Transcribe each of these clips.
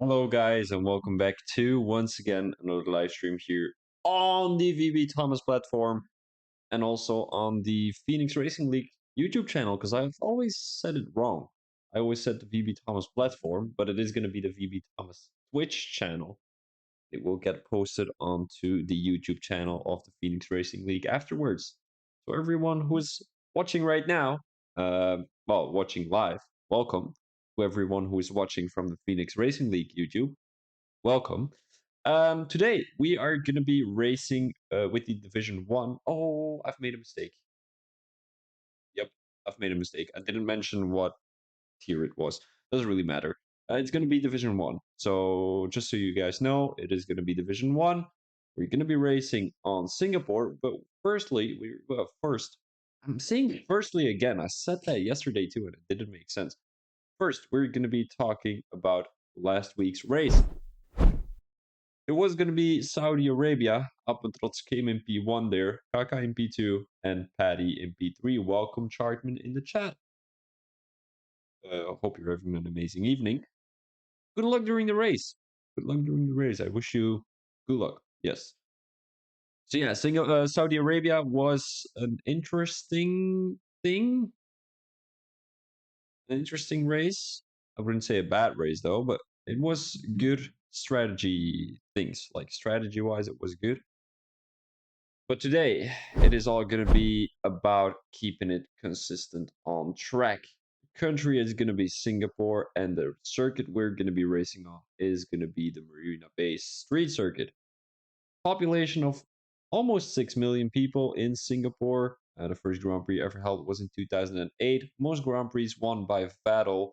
Hello, guys, and welcome back to once again another live stream here on the VB Thomas platform and also on the Phoenix Racing League YouTube channel because I've always said it wrong. I always said the VB Thomas platform, but it is going to be the VB Thomas Twitch channel. It will get posted onto the YouTube channel of the Phoenix Racing League afterwards. So, everyone who is watching right now, watching live, welcome. To everyone who is watching from the Phoenix Racing League YouTube, welcome. Today we are gonna be racing with the Division One. Oh, I've made a mistake. Yep, I've made a mistake. I didn't mention what tier it was. Doesn't really matter. It's gonna be Division One. So just so you guys know, it is gonna be Division One. We're gonna be racing on Singapore, but first, I'm saying firstly again. I said that yesterday too, and it didn't make sense. First, we're gonna be talking about last week's race. It was going to be Saudi Arabia. Appeltrots came in P1 there, Kaka in P2, and Paddy in P3. Welcome, Chartman, in the chat. Hope you're having an amazing evening. Good luck during the race. Good luck during the race. I wish you good luck. Yes. So yeah, Saudi Arabia was an interesting thing. An interesting race. I wouldn't say a bad race though, but it was good strategy things. Like strategy wise, it was good. But today, it is all going to be about keeping it consistent on track. Country is going to be Singapore, and the circuit we're going to be racing on is going to be the Marina Bay Street Circuit. Population of almost 6 million people in Singapore. The first Grand Prix ever held was in 2008. Most Grand Prix won by Vettel.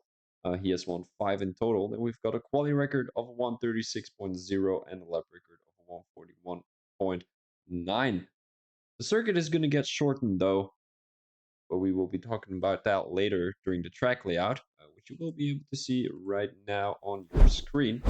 He has won 5 in total. Then we've got a quality record of 136.0 and a lap record of 141.9. The circuit is going to get shortened though, but we will be talking about that later during the track layout, which you will be able to see right now on your screen.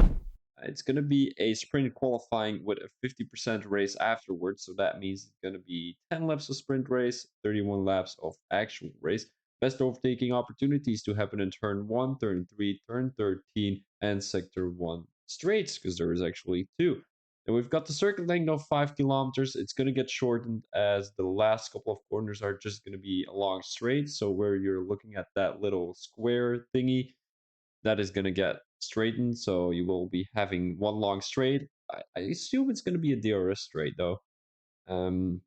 It's going to be a sprint qualifying with a 50% race afterwards, so that means it's going to be 10 laps of sprint race, 31 laps of actual race. Best overtaking opportunities to happen in turn 1, turn 3, turn 13, and sector 1 straights, because there is actually 2. And we've got the circuit length of 5 kilometers. It's going to get shortened as the last couple of corners are just going to be along straight. So where you're looking at that little square thingy, that is going to get straightened. So you will be having one long straight. I assume it's going to be a DRS straight though. And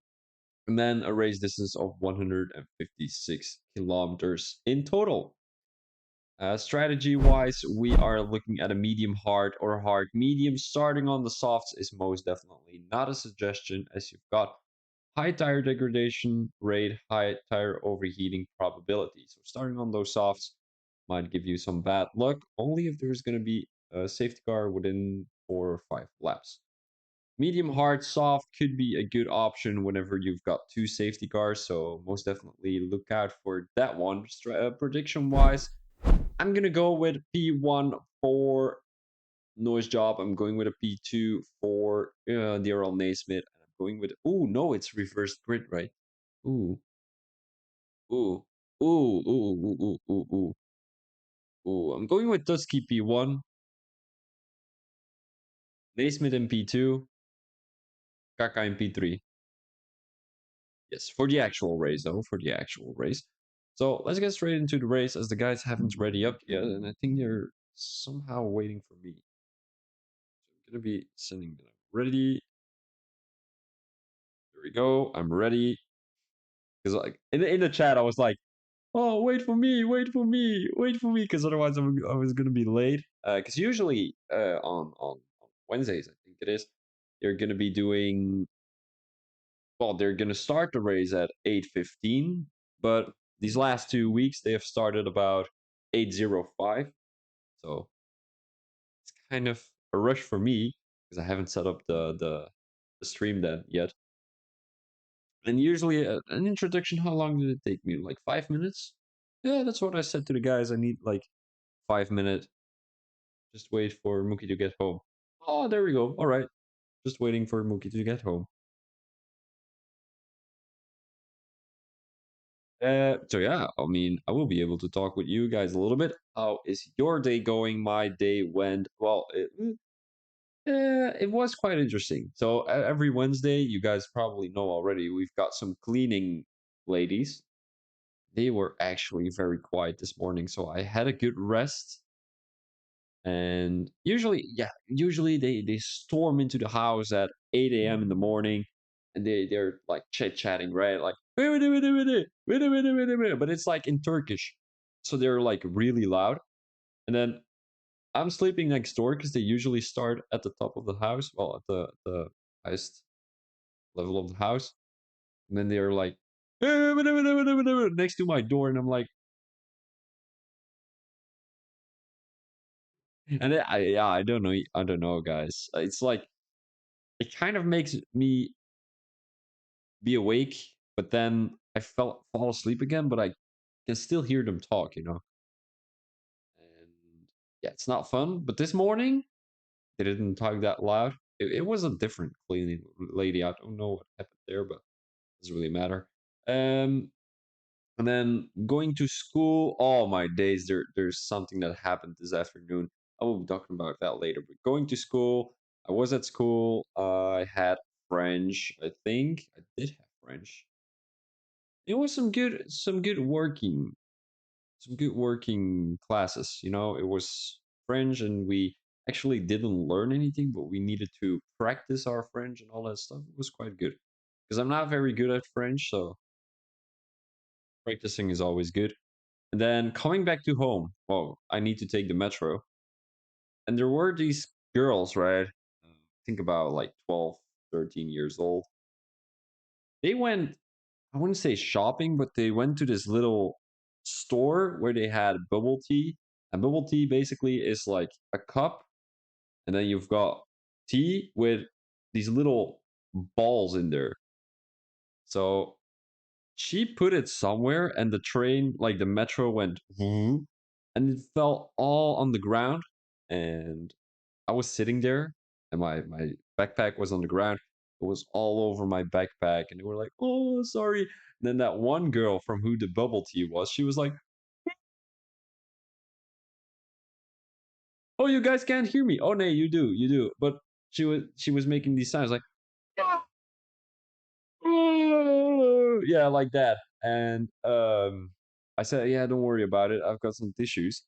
then a race distance of 156 kilometers in total. Strategy wise, we are looking at a medium hard or hard medium. Starting on the softs is most definitely not a suggestion, as you've got high tire degradation rate, high tire overheating probability. So starting on those softs might give you some bad luck, only if there's going to be a safety car within 4 or 5 laps. Medium hard soft could be a good option whenever you've got 2 safety cars, so most definitely look out for that one. Prediction wise, I'm gonna go with P1 for Noise Job. I'm going with a P2 for Daryl Naismith. And I'm going with no, it's reverse grid, right? Ooh, ooh, ooh, ooh, ooh, ooh, ooh, ooh, ooh. I'm going with Dusky P1, Naismith in P2, Kaka in P3. Yes, for the actual race though, for the actual race. So let's get straight into the race as the guys haven't ready up yet, and I think they're somehow waiting for me. So I'm gonna be sending them ready. There we go. I'm ready. Because like in the chat, I was like, "Oh, wait for me, wait for me, wait for me," because otherwise I was gonna be late. Because usually on Wednesdays, I think it is, they're gonna be doing. Well, they're gonna start the race at 8:15, but these last 2 weeks they have started about 8:05. So it's kind of a rush for me because I haven't set up the stream then yet. And usually, an introduction, how long did it take me? Like 5 minutes? Yeah, that's what I said to the guys. I need like 5 minutes. Just wait for Mookie to get home. Oh, there we go. All right. Just waiting for Mookie to get home. So yeah, I mean, I will be able to talk with you guys a little bit. How is your day going? My day went well. It was quite interesting. So every Wednesday, you guys probably know already, we've got some cleaning ladies. They were actually very quiet this morning, so I had a good rest. And usually, yeah, usually they storm into the house at 8 a.m. in the morning, and they're like chit chatting, right? Like, but it's like in Turkish, so they're like really loud. And then I'm sleeping next door because they usually start at the top of the house, well, at the highest level of the house, and then they're like next to my door, and I'm like, and yeah, I don't know, guys. It's like it kind of makes me be awake, but then I fall asleep again, but I can still hear them talk, you know. And yeah, it's not fun. But this morning they didn't talk that loud. It was a different cleaning lady. I don't know what happened there, but it doesn't really matter. Um, and then going to school. All my days, there's something that happened this afternoon. I will be talking about that later. But going to school, I was at school. I had French. I think I did have French. It was some good working classes. You know, it was French, and we actually didn't learn anything, but we needed to practice our French and all that stuff. It was quite good because I'm not very good at French, so practicing is always good. And then coming back to home, well, I need to take the metro, and there were these girls, right? Think about like 12, 13 years old. They went, I wouldn't say shopping, but they went to this little store where they had bubble tea. And bubble tea basically is like a cup, and then you've got tea with these little balls in there. So she put it somewhere, and the train, like the metro, went vroom, and it fell all on the ground. And I was sitting there, and my backpack was on the ground. It was all over my backpack, and they were like, "Oh, sorry." And then that one girl from who the bubble tea was, she was like, "Oh, you guys can't hear me." Oh, no, you do, you do. But she was making these sounds like, "Oh," yeah, like that. And I said, "Yeah, don't worry about it. I've got some tissues."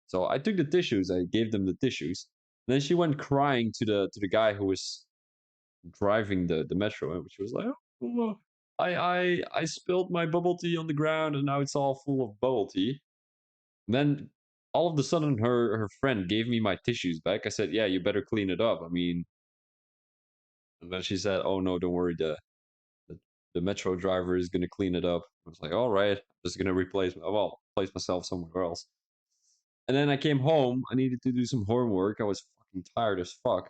So I took the tissues. I gave them the tissues. And then she went crying to the guy who was driving the metro, and she was like, "Oh, I spilled my bubble tea on the ground, and now it's all full of bubble tea." And then all of a sudden, her friend gave me my tissues back. I said, "Yeah, you better clean it up." I mean, and then she said, "Oh no, don't worry. The, the metro driver is gonna clean it up." I was like, "All right, I'm just gonna place myself somewhere else." And then I came home. I needed to do some homework. I was fucking tired as fuck.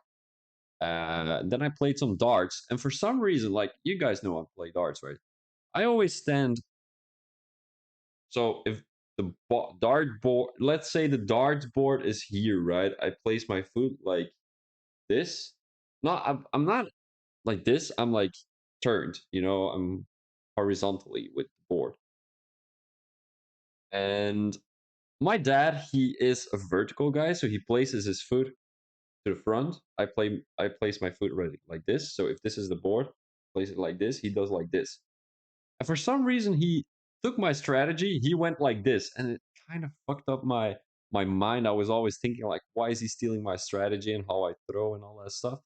Then I played some darts, and for some reason, like you guys know I play darts, right? I always stand. So if the dart board, let's say the dart board is here, right? I place my foot like this. Not, I'm not like this. I'm like turned. You know, I'm horizontally with the board. And my dad, he is a vertical guy, so he places his foot to the front. I place my foot right like this. So if this is the board, place it like this. He does like this. And for some reason, he took my strategy. He went like this, and it kind of fucked up my mind. I was always thinking like, why is he stealing my strategy and how I throw and all that stuff?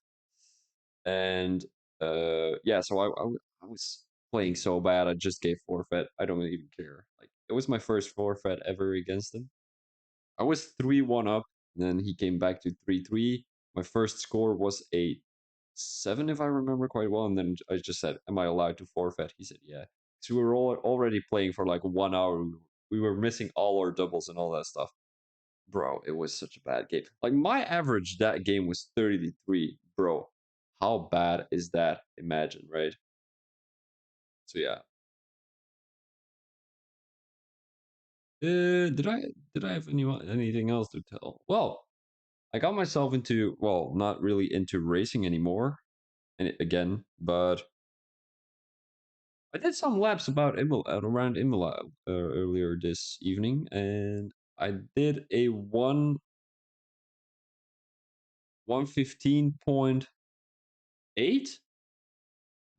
And yeah, so I was playing so bad. I just gave forfeit. I don't even care. Like it was my first forfeit ever against him. I was 3-1 up. Then he came back to 3-3. My first score was a 7, if I remember quite well. And then I just said, "Am I allowed to forfeit?" He said, "Yeah." So we were already playing for like 1 hour. We were missing all our doubles and all that stuff. Bro, it was such a bad game. Like my average that game was 33. Bro, how bad is that? Imagine, right? So yeah. Did I have anything else to tell? Well, I got myself into, well, not really into racing anymore, and again, but I did some laps about Imola, around Imola earlier this evening, and I did a 115.8.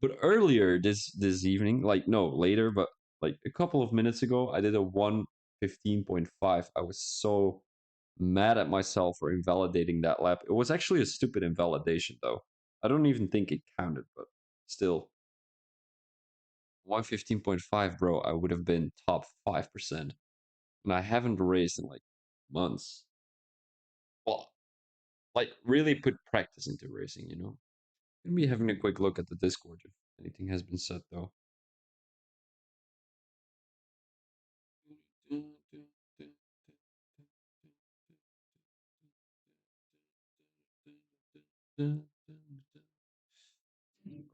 But earlier this evening, like no later, but like a couple of minutes ago, I did a 115.5. I was so mad at myself for invalidating that lap. It was actually a stupid invalidation though. I don't even think it counted, but still. 115.5, bro. I would have been top 5%. And I haven't raced in like months. Well, like really put practice into racing, you know? Gonna be having a quick look at the Discord if anything has been said though.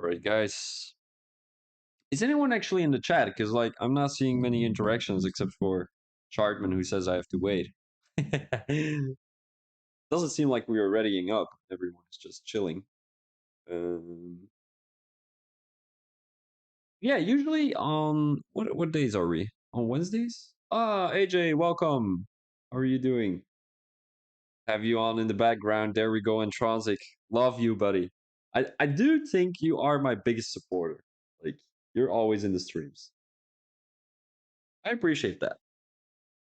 Alright, guys. Is anyone actually in the chat? Because like I'm not seeing many interactions except for Chartman who says I have to wait. Doesn't seem like we are readying up. Everyone is just chilling. Yeah, usually on what days are we? On Wednesdays? Ah, AJ, welcome. How are you doing? Have you on in the background. There we go, in Transic. Love you, buddy. I do think you are my biggest supporter. Like, you're always in the streams. I appreciate that.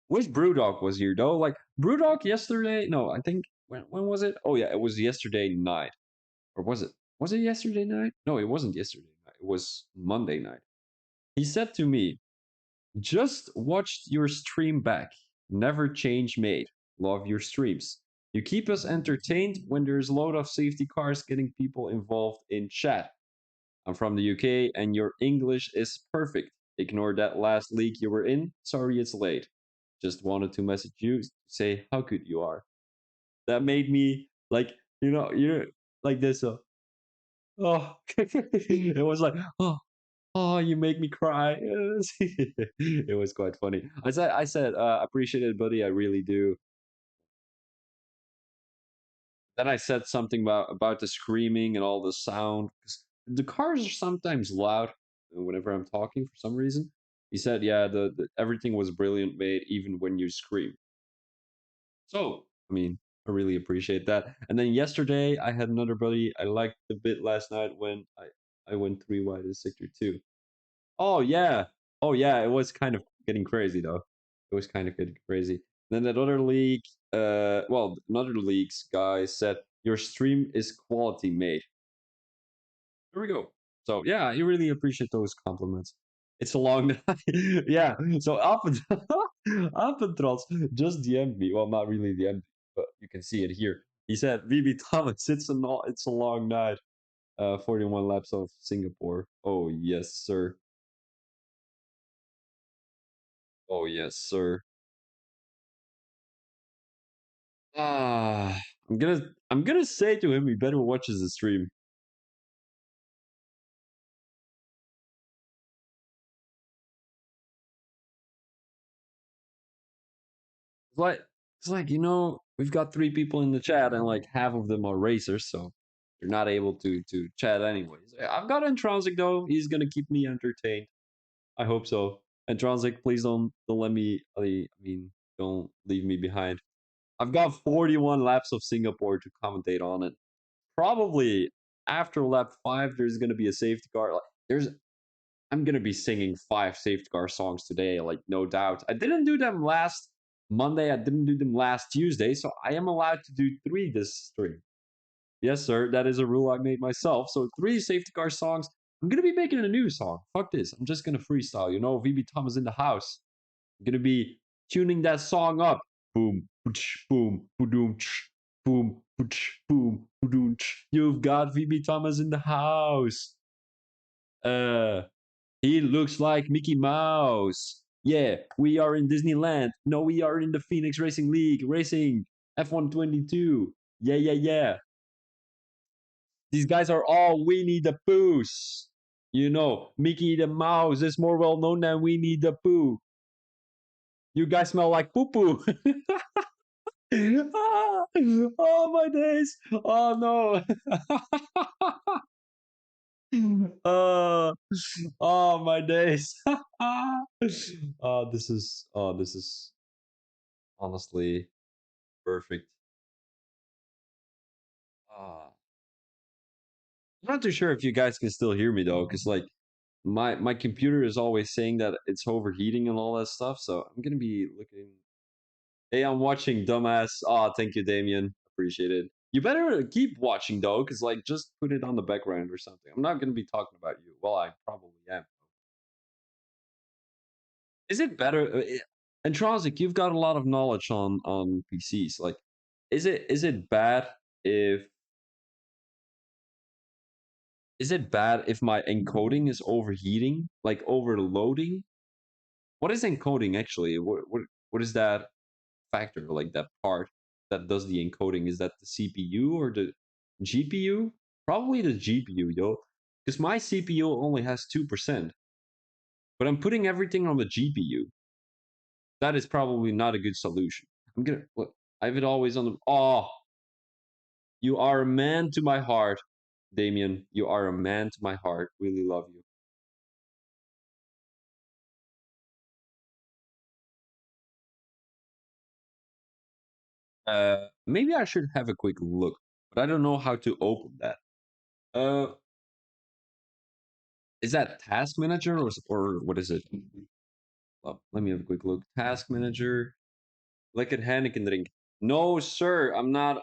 Wish Brewdog was here, though. Like, Brewdog yesterday... No, I think... When was it? Oh, yeah, it was yesterday night. Or was it? Was it yesterday night? No, it wasn't yesterday night. It was Monday night. He said to me, just watched your stream back. Never change made. Love your streams. You keep us entertained when there's a load of safety cars getting people involved in chat. I'm from the UK and your English is perfect. Ignore that last league you were in. Sorry it's late. Just wanted to message you to say how good you are. That made me like, you're like this. Oh, it was like, oh, you make me cry. It was quite funny. I said, appreciate it, buddy. I really do. Then I said something about the screaming and all the sound. 'Cause the cars are sometimes loud whenever I'm talking for some reason. He said, yeah, the everything was brilliant, made even when you scream. So, I mean, I really appreciate that. And then yesterday, I had another buddy I liked a bit last night when I went 3 wide in Sector 2. Oh yeah. Oh yeah, it was kind of getting crazy though. It was kind of getting crazy. Then that other league, another league's guy said your stream is quality made. There we go. So yeah, I really appreciate those compliments. It's a long night. Yeah. So Alpentrotz just DM'd me. Well, not really DM'd me, but you can see it here. He said, VB Thomas, it's a long night. 41 laps of Singapore. Oh yes, sir. Oh yes, sir. Ah, I'm gonna say to him, he better watches the stream. It's like we've got 3 people in the chat, and like half of them are racers, so they're not able to chat anyways. I've got Intransic though. He's gonna keep me entertained. I hope so. Intransic, please don't let me. I mean, don't leave me behind. I've got 41 laps of Singapore to commentate on it. Probably after lap 5, there's gonna be a safety car. Like, I'm gonna be singing 5 safety car songs today, like no doubt. I didn't do them last Monday. I didn't do them last Tuesday, so I am allowed to do 3 this stream. Yes, sir. That is a rule I made myself. So 3 safety car songs. I'm gonna be making a new song. Fuck this. I'm just gonna freestyle. You know, VB Thomas in the house. I'm gonna be tuning that song up. Boom, boom, boom, boom, boom, boom. You've got VB Thomas in the house. He looks like Mickey Mouse. Yeah, we are in Disneyland. No, we are in the Phoenix Racing League, racing F122. Yeah, yeah, yeah. These guys are all Winnie the Poohs. You know, Mickey the Mouse is more well known than Winnie the Pooh. You guys smell like poo poo. Oh my days. Oh no. uh, oh my days. This is honestly perfect. Uh, I'm not too sure if you guys can still hear me though, because like my computer is always saying that it's overheating and all that stuff. So I'm gonna be looking. Hey, I'm watching dumbass. Ah, thank you, Damien. Appreciate it. You better keep watching though, because like just put it on the background or something. I'm not gonna be talking about you. Well, I probably am. Is it better? And Trozic, you've got a lot of knowledge on PCs. Like, is it bad if is it bad if my encoding is overheating, like overloading? What is encoding actually? What is that factor, like that part that does the encoding? Is that the CPU or the GPU? Probably the GPU, yo. Because my CPU only has 2%, but I'm putting everything on the GPU. That is probably not a good solution. I'm gonna. What? I have it always on the. Oh, you are a man to my heart, Damien. You are a man to my heart. Really love you. Maybe I should have a quick look, but I don't know how to open that. Uh, is that Task Manager or what is it? Let me have a quick look. Task Manager. Lekker Heineken drink. No, sir. I'm not.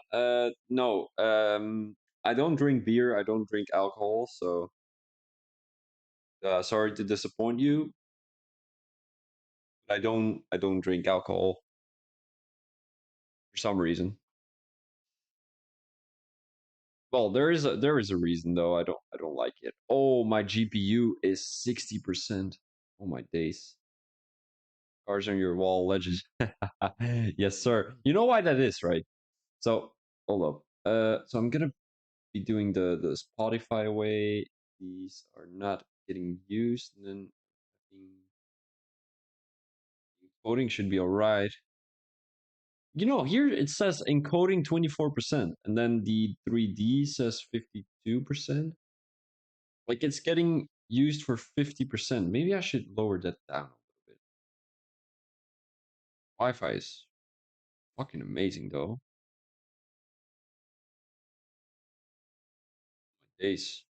No. I don't drink beer. I don't drink alcohol. So, sorry to disappoint you. I don't drink alcohol for some reason. Well, there is a reason though. I don't like it. Oh, my GPU is 60%. Oh my days. Cars on your wall, legend. Yes, sir. You know why that is, right? So hold up. So I'm gonna be doing the Spotify way. These are not getting used, and then I think coding should be alright. Here it says encoding 24%, and then the 3D says 52%. Like it's getting used for 50%. Maybe I should lower that down a little bit. Wi-Fi is fucking amazing though. Days.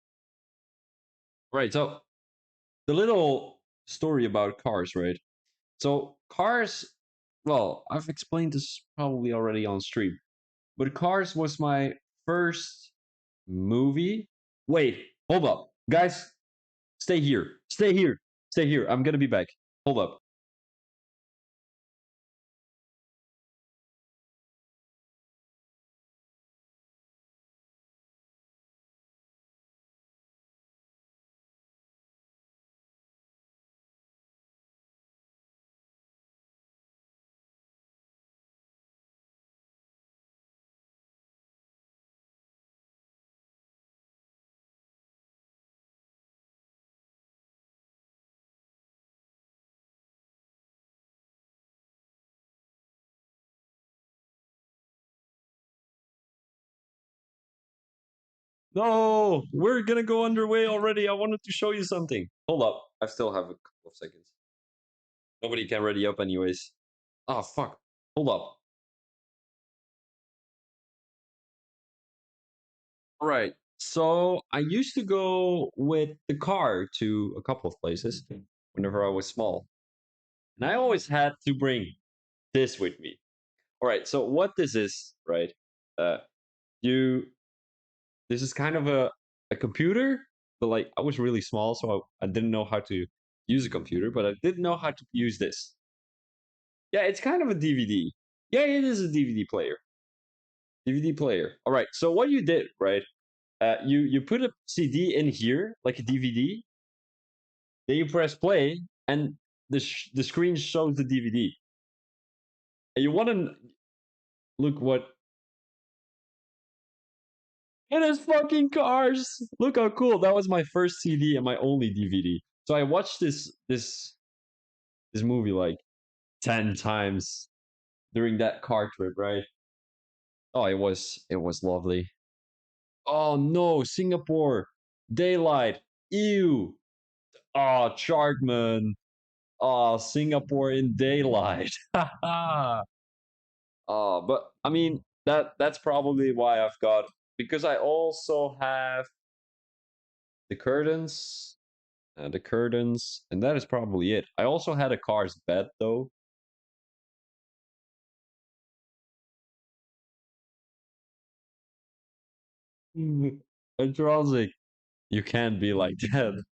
Right, so the little story about cars, right? So cars, well, I've explained this probably already on stream, but Cars was my first movie. Wait, hold up. Guys, stay here. Stay here. Stay here. I'm gonna be back. Hold up. No, we're gonna go underway already. I wanted to show you something. Hold up. I still have a couple of seconds. Nobody can ready up anyways. Oh fuck. Hold up. Right. So I used to go with the car to a couple of places whenever I was small. And I always had to bring this with me. All right. So what this is, right? Uh you this is kind of a computer, but like I was really small, so I didn't know how to use a computer, but I did know how to use this. Yeah, it's kind of a DVD. Yeah, it is a DVD player. DVD player. All right. So what you did, right? You put a CD in here, like a DVD. Then you press play, and the screen shows the DVD. And you want to look what it is fucking Cars. Look how cool. That was my first CD and my only DVD. So I watched this movie like 10 times during that car trip, right? Oh, it was lovely. Oh no, Singapore. Daylight. Ew. Oh, Charkman. Oh, Singapore in daylight. Oh, but I mean that's probably why I've got, because I also have the curtains, and that is probably it. I also had a car's bed though. Andrazik, you can't be like that.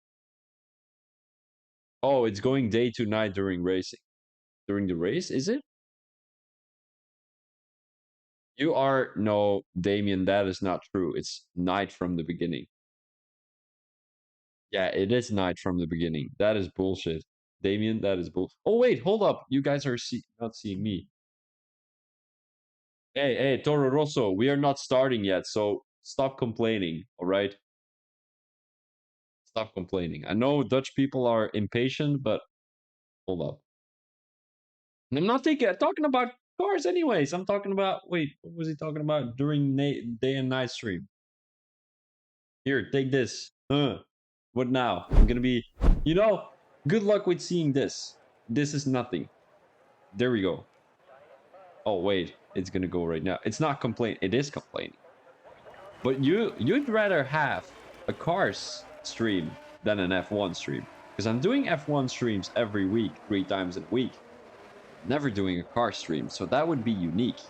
Oh, it's going day to night during racing. During the race, is it? You are no, Damien, that is not true. It's night from the beginning. Yeah, it is night from the beginning. That is bullshit. Damien, that is bull. Oh wait, hold up. You guys are not seeing me. Hey, Toro Rosso, we are not starting yet, so stop complaining, all right? Stop complaining. I know Dutch people are impatient, but hold up. And I'm not talking about cars anyways. I'm talking about, wait, what was he talking about during day and night stream? Here, take this. What now? I'm gonna be, you know, good luck with seeing this. This is nothing. There we go. Oh wait, it's gonna go right now. It's not complain. It is complaining. But you'd rather have a cars stream than an F1 stream, because I'm doing F1 streams every week, 3 times a week. Never doing a car stream, so that would be unique.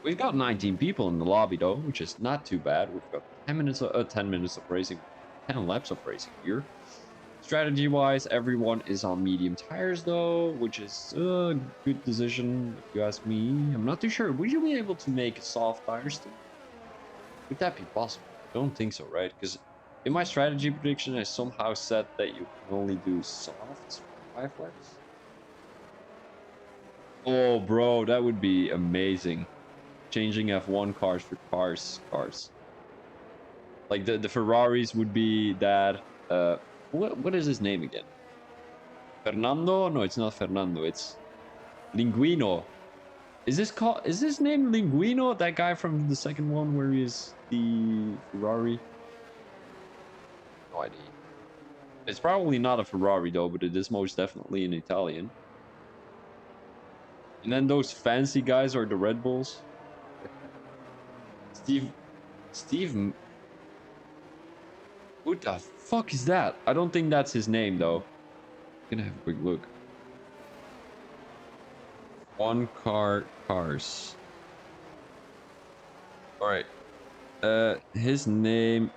We've got 19 people in the lobby though, which is not too bad. We've got 10 minutes of racing, 10 laps of racing here. Strategy wise, everyone is on medium tires though, which is a good decision if you ask me. I'm not too sure. Would you be able to make soft tires too? Would that be possible? I don't think so, right? Because in my strategy prediction, I somehow said that you can only do softs for 5 laps. Oh, bro, that would be amazing. Changing F1 cars for cars. Like the Ferraris would be that. What is his name again? Fernando? No, it's not Fernando. It's Linguino. Is his name Linguino? That guy from the second one where he is the Ferrari? No idea. It's probably not a Ferrari though, but it is most definitely an Italian. And then those fancy guys are the Red Bulls. Steve. What the fuck is that? I don't think that's his name though. I'm gonna have a quick look. One car cars. All right. His name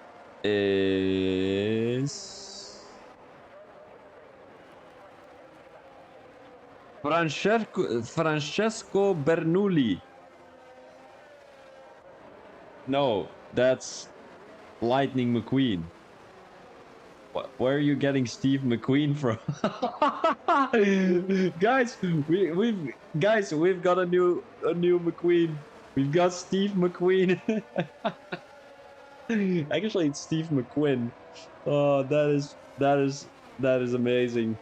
is Francesco Bernoulli. No, that's Lightning McQueen. Where are you getting Steve McQueen from? Guys, we've got a new McQueen. We've got Steve McQueen. Actually, it's Steve McQueen. Oh, that is amazing.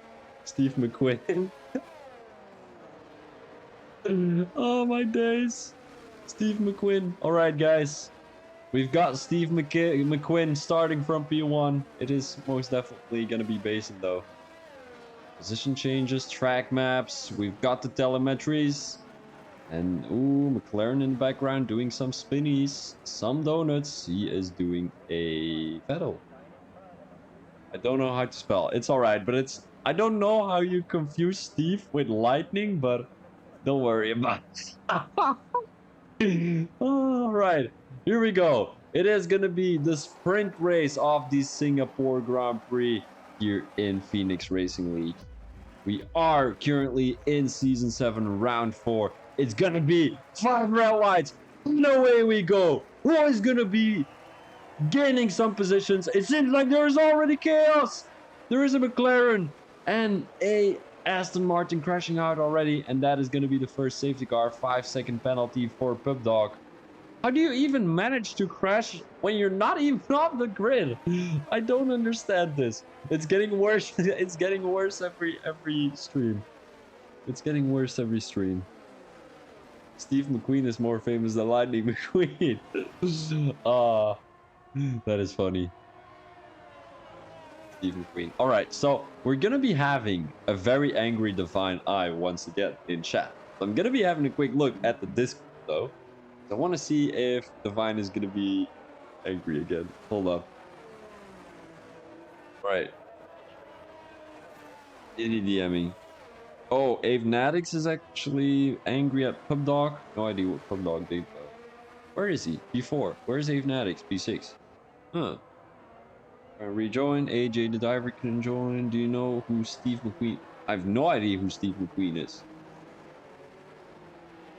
Steve McQueen. Oh my days. Steve McQueen. All right, guys. We've got Steve McQueen starting from P1. It is most definitely going to be Basin, though. Position changes, track maps. We've got the telemetries. And, ooh, McLaren in the background doing some spinnies. Some donuts. He is doing a pedal. I don't know how to spell. It's alright, but it's... I don't know how you confuse Steve with Lightning, but don't worry about it. Alright. Here we go. It is going to be the sprint race of the Singapore Grand Prix here in Phoenix Racing League. We are currently in Season 7, Round 4. It's going to be 5 red lights. No way we go. Who is going to be gaining some positions? It seems like there is already chaos. There is a McLaren and a Aston Martin crashing out already. And that is going to be the first safety car. 5-second penalty for Pub Dog. How do you even manage to crash when you're not even on the grid? I don't understand this. It's getting worse. It's getting worse every stream. It's getting worse every stream. Steve McQueen is more famous than Lightning McQueen. That is funny. Steve McQueen. All right, so we're gonna be having a very angry Divine Eye once again in chat. So I'm gonna be having a quick look at the Discord though. I want to see if Divine is gonna be angry again. Hold up. All right. Any DMing? Oh, Avenadix is actually angry at PubDog. No idea what PubDog did though. Where is he? P4. Where's Avenadix? P6. Huh. Rejoin. AJ the Diver can join. Do you know who Steve McQueen? I have no idea who Steve McQueen is.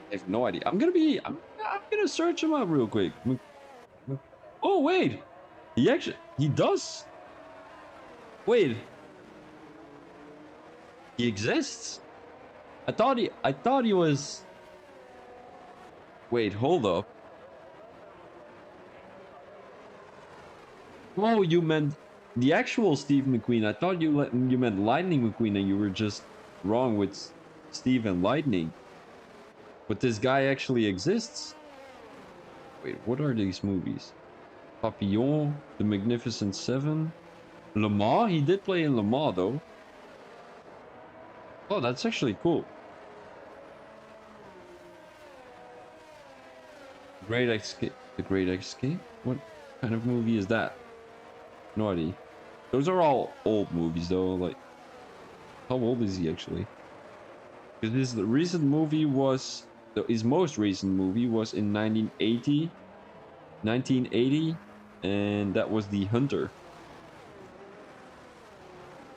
I have no idea. I'm gonna search him up real quick. Oh wait, he does. Wait, he exists. I thought he was. Wait, hold up. Oh, you meant the actual Steve McQueen. I thought you meant Lightning McQueen, and you were just wrong with Steve and Lightning. But this guy actually exists. Wait, what are these movies? Papillon, The Magnificent Seven, Le Mans. He did play in Le Mans though. Oh, that's actually cool. Great Escape. The Great Escape? What kind of movie is that? No idea. Those are all old movies though. Like, how old is he actually? Because his recent movie was, his most recent movie was in 1980, and that was The Hunter.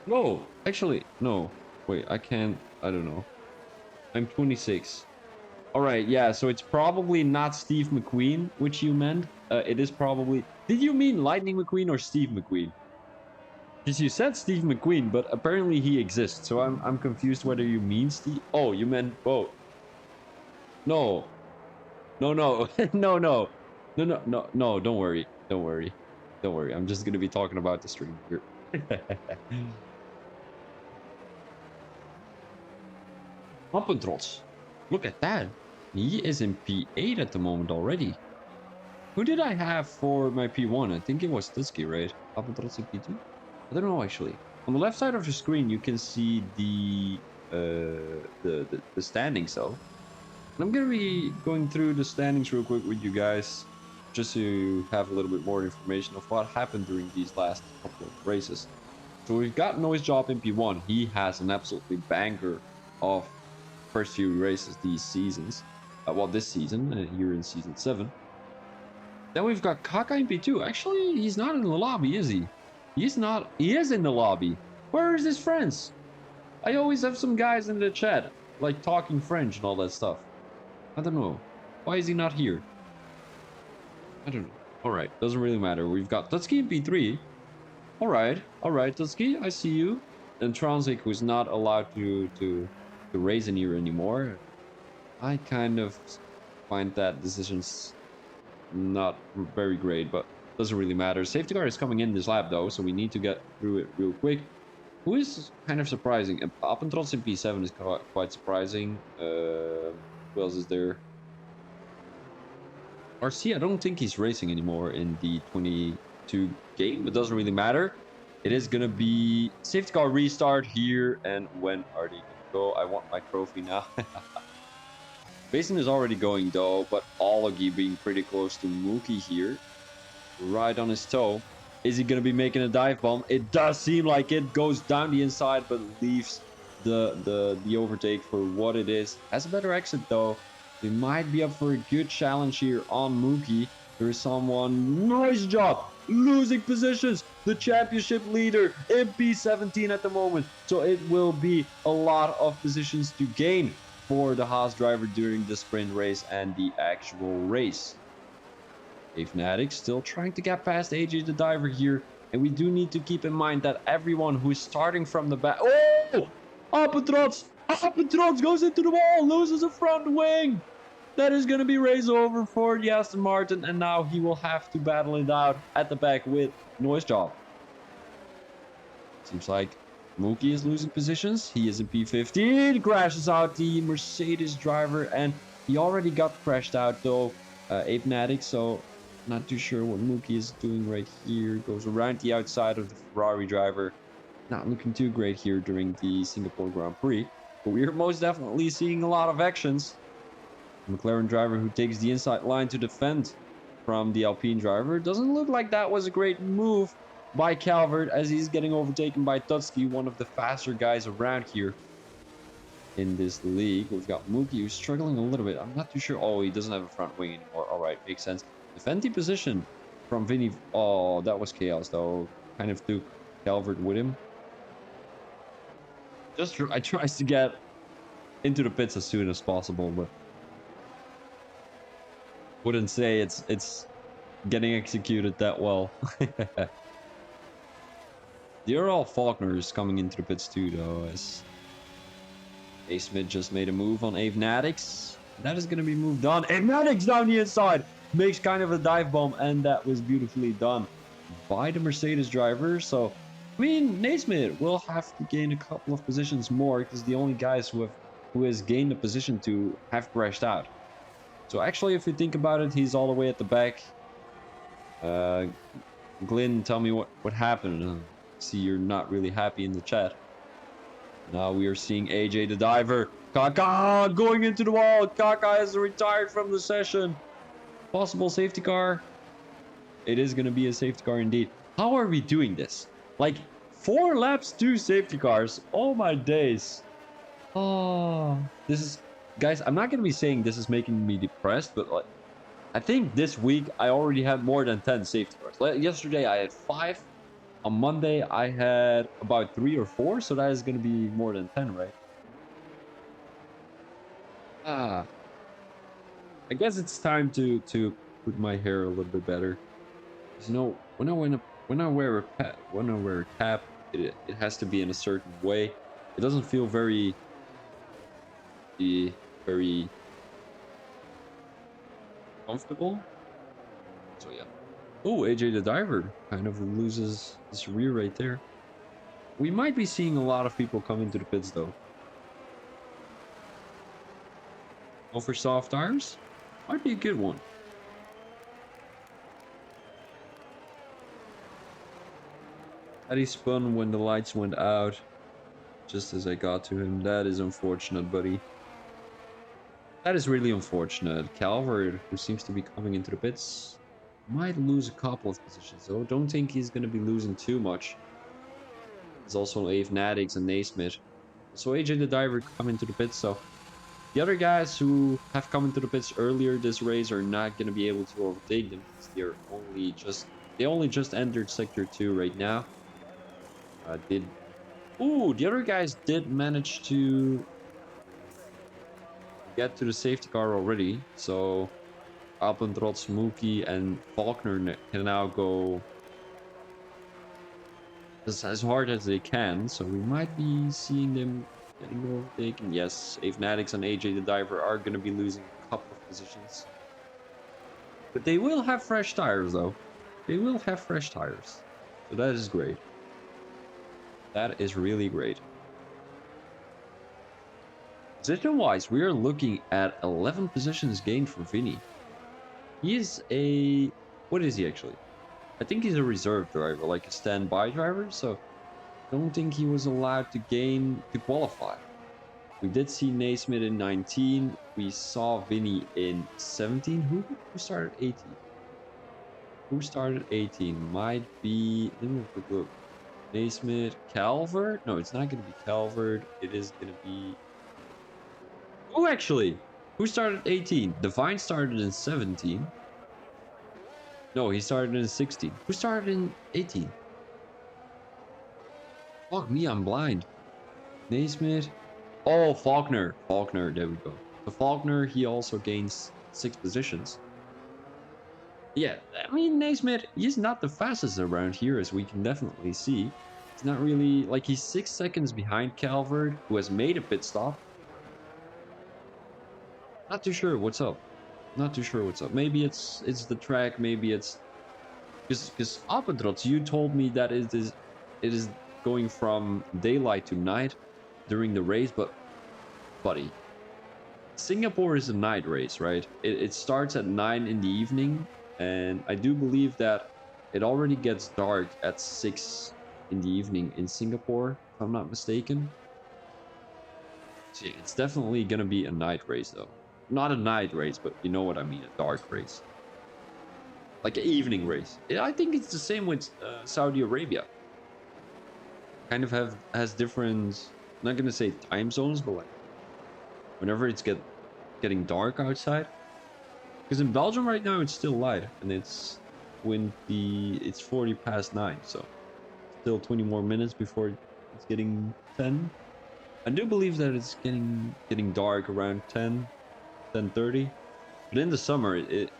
No, actually, no. Wait, I don't know. I'm 26. All right, yeah, so it's probably not Steve McQueen, which you meant. It is probably... Did you mean Lightning McQueen or Steve McQueen? Because you said Steve McQueen, but apparently he exists, so I'm confused whether you mean Steve... Oh, you meant both. No. No, no. No, no. No, no, no, no, don't worry. Don't worry. Don't worry. I'm just going to be talking about the stream here. Appentrots. Look at that. He is in P8 at the moment already. Who did I have for my P1? I think it was Tusky, right? Appentrots in P2? I don't know actually. On the left side of the screen, you can see the standings though. And I'm gonna be going through the standings real quick with you guys, just to have a little bit more information of what happened during these last couple of races. So we've got Noise Job in P1. He has an absolutely banger of first few races these seasons. Well, this season, here in season 7. Then we've got Kaka in P2. Actually, he's not in the lobby, is he? He's not. He is in the lobby. Where is his friends? I always have some guys in the chat, like talking French and all that stuff. I don't know. Why is he not here? I don't know. Alright, doesn't really matter. We've got Tutski in P3. Alright, Tutski, I see you. And Transic, who's not allowed to race in here anymore. I kind of find that decision's not very great, but doesn't really matter. Safety car is coming in this lap though, so we need to get through it real quick. Who is kind of surprising? Appentrots in P7 is quite surprising. Who else is there? RC, I don't think he's racing anymore in the 22 game. It doesn't really matter. It is going to be safety car restart here. And when are they going to go? I want my trophy now. Basin is already going though, but Ology being pretty close to Mookie here. Right on his toe. Is he going to be making a dive bomb? It does seem like it. Goes down the inside, but leaves the overtake for what it is. Has a better exit though. They might be up for a good challenge here on Mookie. There is someone. Nice job. Losing positions. The championship leader in P17 at the moment. So it will be a lot of positions to gain for the Haas driver during the sprint race and the actual race. Fnatic still trying to get past AJ the Diver here. And we do need to keep in mind that everyone who is starting from the back... Oh! Appentrots! Appentrots goes into the wall, loses a front wing. That is going to be race over for the Aston Martin. And now he will have to battle it out at the back with Noise Job. Seems like Mookie is losing positions. He is in P15. Crashes out the Mercedes driver. And he already got crashed out though, Fnatic. So Not too sure what Mookie is doing right here. Goes around the outside of the Ferrari driver. Not looking too great here during the Singapore Grand Prix. But we are most definitely seeing a lot of actions. McLaren driver who takes the inside line to defend from the Alpine driver. Doesn't look like that was a great move by Calvert as he's getting overtaken by Tutski, one of the faster guys around here in this league. We've got Mookie who's struggling a little bit. I'm not too sure. Oh, he doesn't have a front wing anymore. All right, makes sense. Defending position from Vinny. Oh, that was chaos though. Kind of took Calvert with him. I tries to get into the pits as soon as possible, but wouldn't say it's getting executed that well. The Earl Faulkner is coming into the pits too, though, as Smith just made a move on Avenatics. That is going to be moved on. Avenatics down the inside makes kind of a dive bomb, and that was beautifully done by the Mercedes driver. So, I mean, Naismith will have to gain a couple of positions more because the only guys who has gained a position to have crashed out. So actually, if you think about it, he's all the way at the back. Glyn, tell me what happened. See, you're not really happy in the chat. Now we are seeing AJ the diver. Kaka going into the wall. Kaka has retired from the session. Possible safety car. It is going to be a safety car indeed. How are we doing this? Like 4 laps, 2 safety cars. Oh my days. Oh, this is... Guys, I'm not going to be saying this is making me depressed, but like, I think this week I already had more than 10 safety cars. Yesterday I had 5. On Monday I had about 3 or 4, so that is going to be more than 10, right? I guess it's time to put my hair a little bit better. You know, when I wear a cap, it has to be in a certain way. It doesn't feel very comfortable. So yeah. Oh, AJ the diver kind of loses his rear right there. We might be seeing a lot of people come into the pits though. Go for soft tires? Might be a good one. He spun when the lights went out. Just as I got to him. That is unfortunate, buddy. That is really unfortunate. Calvert, who seems to be coming into the pits, might lose a couple of positions, though. Don't think he's going to be losing too much. There's also Avenatics and Naismith. So AJ the diver come into the pits, so the other guys who have come into the pits earlier this race are not going to be able to overtake them because they only just entered sector 2 right now. The other guys did manage to get to the safety car already, so Alpentrots, Mookie, and Faulkner can now go as hard as they can, so we might be seeing them getting overtaken. Yes, Avenatics and AJ the diver are going to be losing a couple of positions. But they will have fresh tires, though. They will have fresh tires. So that is great. That is really great. Position-wise, we are looking at 11 positions gained for Vinny. He is a... What is he actually? I think he's a reserve driver, like a standby driver, so I don't think he was allowed to qualify. We did see Naismith in 19. We saw Vinny in 17. Who started 18? Who started 18? Might be... Let me have a quick look. Naismith, Calvert? No, it's not going to be Calvert. It is going to be... Oh, actually, who started 18? Divine started in 17. No, he started in 16. Who started in 18? Fuck me, I'm blind. Naismith. Oh, Faulkner. Faulkner, there we go. So Faulkner, he also gains 6 positions. Yeah, I mean, Naismith, he's not the fastest around here, as we can definitely see. He's not really... Like, he's 6 seconds behind Calvert, who has made a pit stop. Not too sure what's up. Not too sure what's up. Maybe it's the track. Maybe it's because Apodrots, you told me that it is going from daylight to night during the race, but buddy, Singapore is a night race, right? It starts at 9 in the evening And I do believe that it already gets dark at 6 in the evening in Singapore, if I'm not mistaken. So yeah, it's definitely gonna be a night race though. Not a night race, but you know what I mean, a dark race. Like an evening race. Yeah, I think it's the same with Saudi Arabia. Kind of has different, I'm not gonna say time zones, but like whenever it's getting dark outside. Because in Belgium right now it's still light and it's 40 past 9, so still 20 more minutes before it's getting 10. I do believe that it's getting dark around 10:30. But in the summer it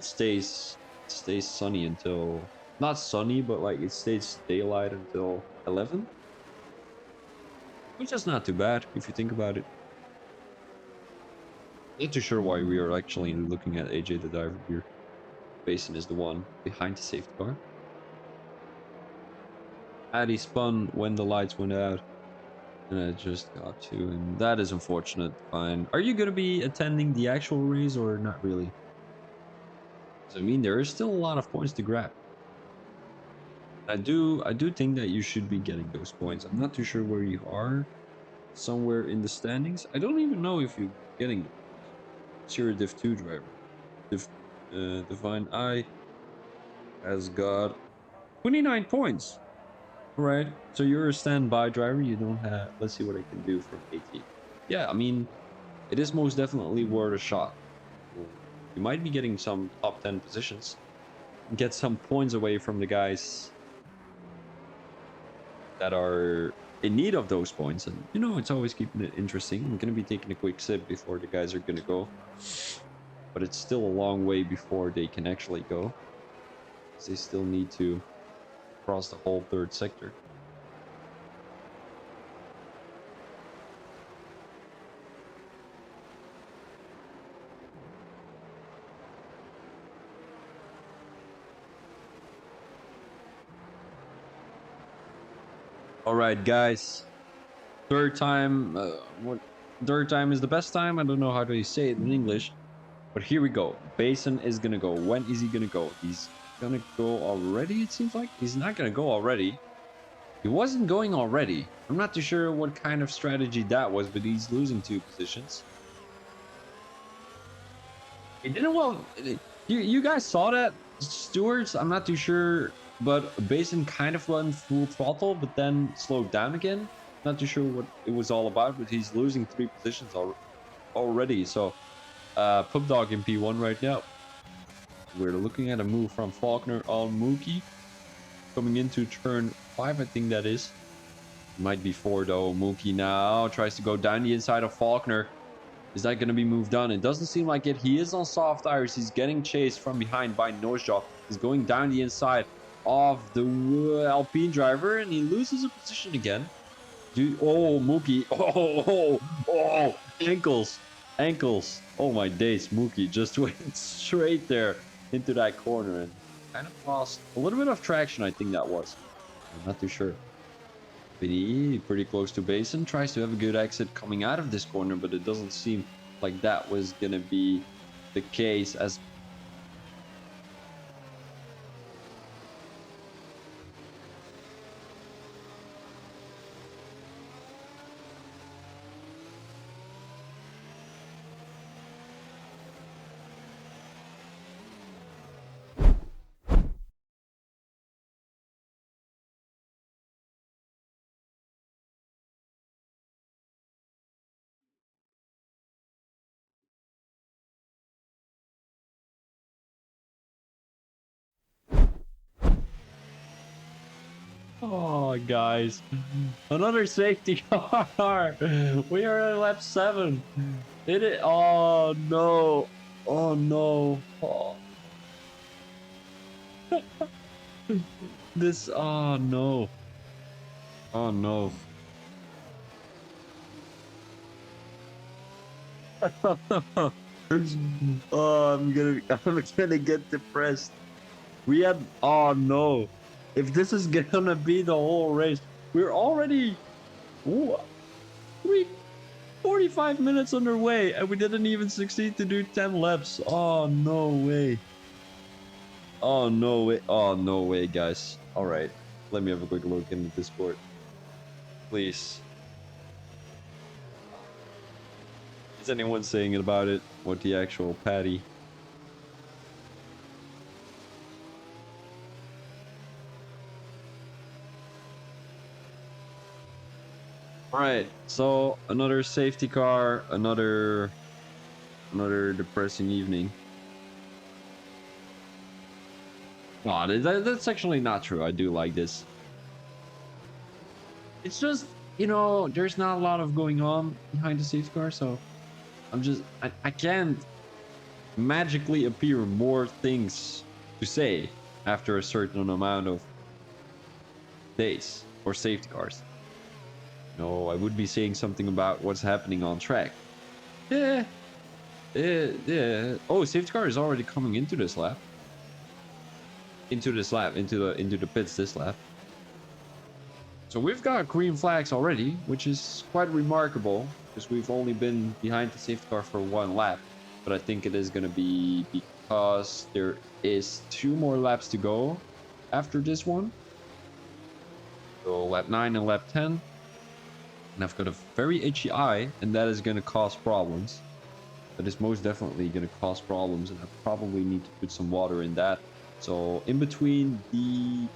stays sunny until, not sunny, but like it stays daylight until 11, which is not too bad if you think about it. Not too sure why we are actually looking at AJ the Diver here. Basin is the one behind the safety car. Addy spun when the lights went out, and I just got to, and that is unfortunate. Fine. Are you gonna be attending the actual race or not really? Because I mean, there is still a lot of points to grab. I do think that you should be getting those points. I'm not too sure where you are. Somewhere in the standings. I don't even know if you're getting the points. It's your Div 2 driver. Div, Divine Eye has got 29 points. Right. So you're a standby driver. You don't have. Let's see what I can do from 18. Yeah, I mean, it is most definitely worth a shot. You might be getting some top 10 positions. Get some points away from the guys that are in need of those points. And, it's always keeping it interesting. I'm going to be taking a quick sip before the guys are going to go. But it's still a long way before they can actually go. Because they still need to cross the whole third sector. All right, guys. Third time. What? Third time is the best time. I don't know how to say it in English, but here we go. Basin is gonna go. When is he gonna go? He's gonna go already. It seems like he's not gonna go already. He wasn't going already. I'm not too sure what kind of strategy that was, but he's losing 2 positions. He didn't well. You guys saw that, stewards? I'm not too sure, but Basin kind of went full throttle, but then slowed down again. Not too sure what it was all about, but he's losing 3 positions already. So, Pub Dog in P1 right now. We're looking at a move from Faulkner on Mookie. Coming into turn 5, I think that is. Might be 4 though. Mookie now tries to go down the inside of Faulkner. Is that going to be moved on? It doesn't seem like it. He is on soft tires. He's getting chased from behind by Nosejaw. He's going down the inside of the Alpine driver, and he loses a position again. Mookie. Ankles. Ankles. Oh my days. Mookie just went straight there into that corner and kind of lost a little bit of traction, I think that was. I'm not too sure. Vinny, pretty close to Basin, tries to have a good exit coming out of this corner, but it doesn't seem like that was going to be the case as oh, guys, another safety car. We are at lap 7. Oh no. Oh no. Oh. Oh no. Oh no. Oh, I'm gonna get depressed. Oh no. If this is gonna be the whole race, we're already ooh, 45 minutes underway and we didn't even succeed to do 10 laps. Oh, no way. Oh, no way. Oh, no way, guys. All right. Let me have a quick look in the Discord. Please. Is anyone saying about it? What the actual patty? All right. So another safety car, another depressing evening. Oh, that's actually not true. I do like this. It's just, there's not a lot of going on behind the safety car, so I can't magically appear more things to say after a certain amount of days for safety cars. No, I would be saying something about what's happening on track. Yeah, yeah. Oh, safety car is already coming into this lap. Into the pits this lap. So we've got green flags already, which is quite remarkable because we've only been behind the safety car for one lap. But I think it is going to be because there is 2 more laps to go after this one. So lap 9 and lap 10. And I've got a very itchy eye, and that is going to cause problems. That is most definitely going to cause problems, and I probably need to put some water in that. So in between the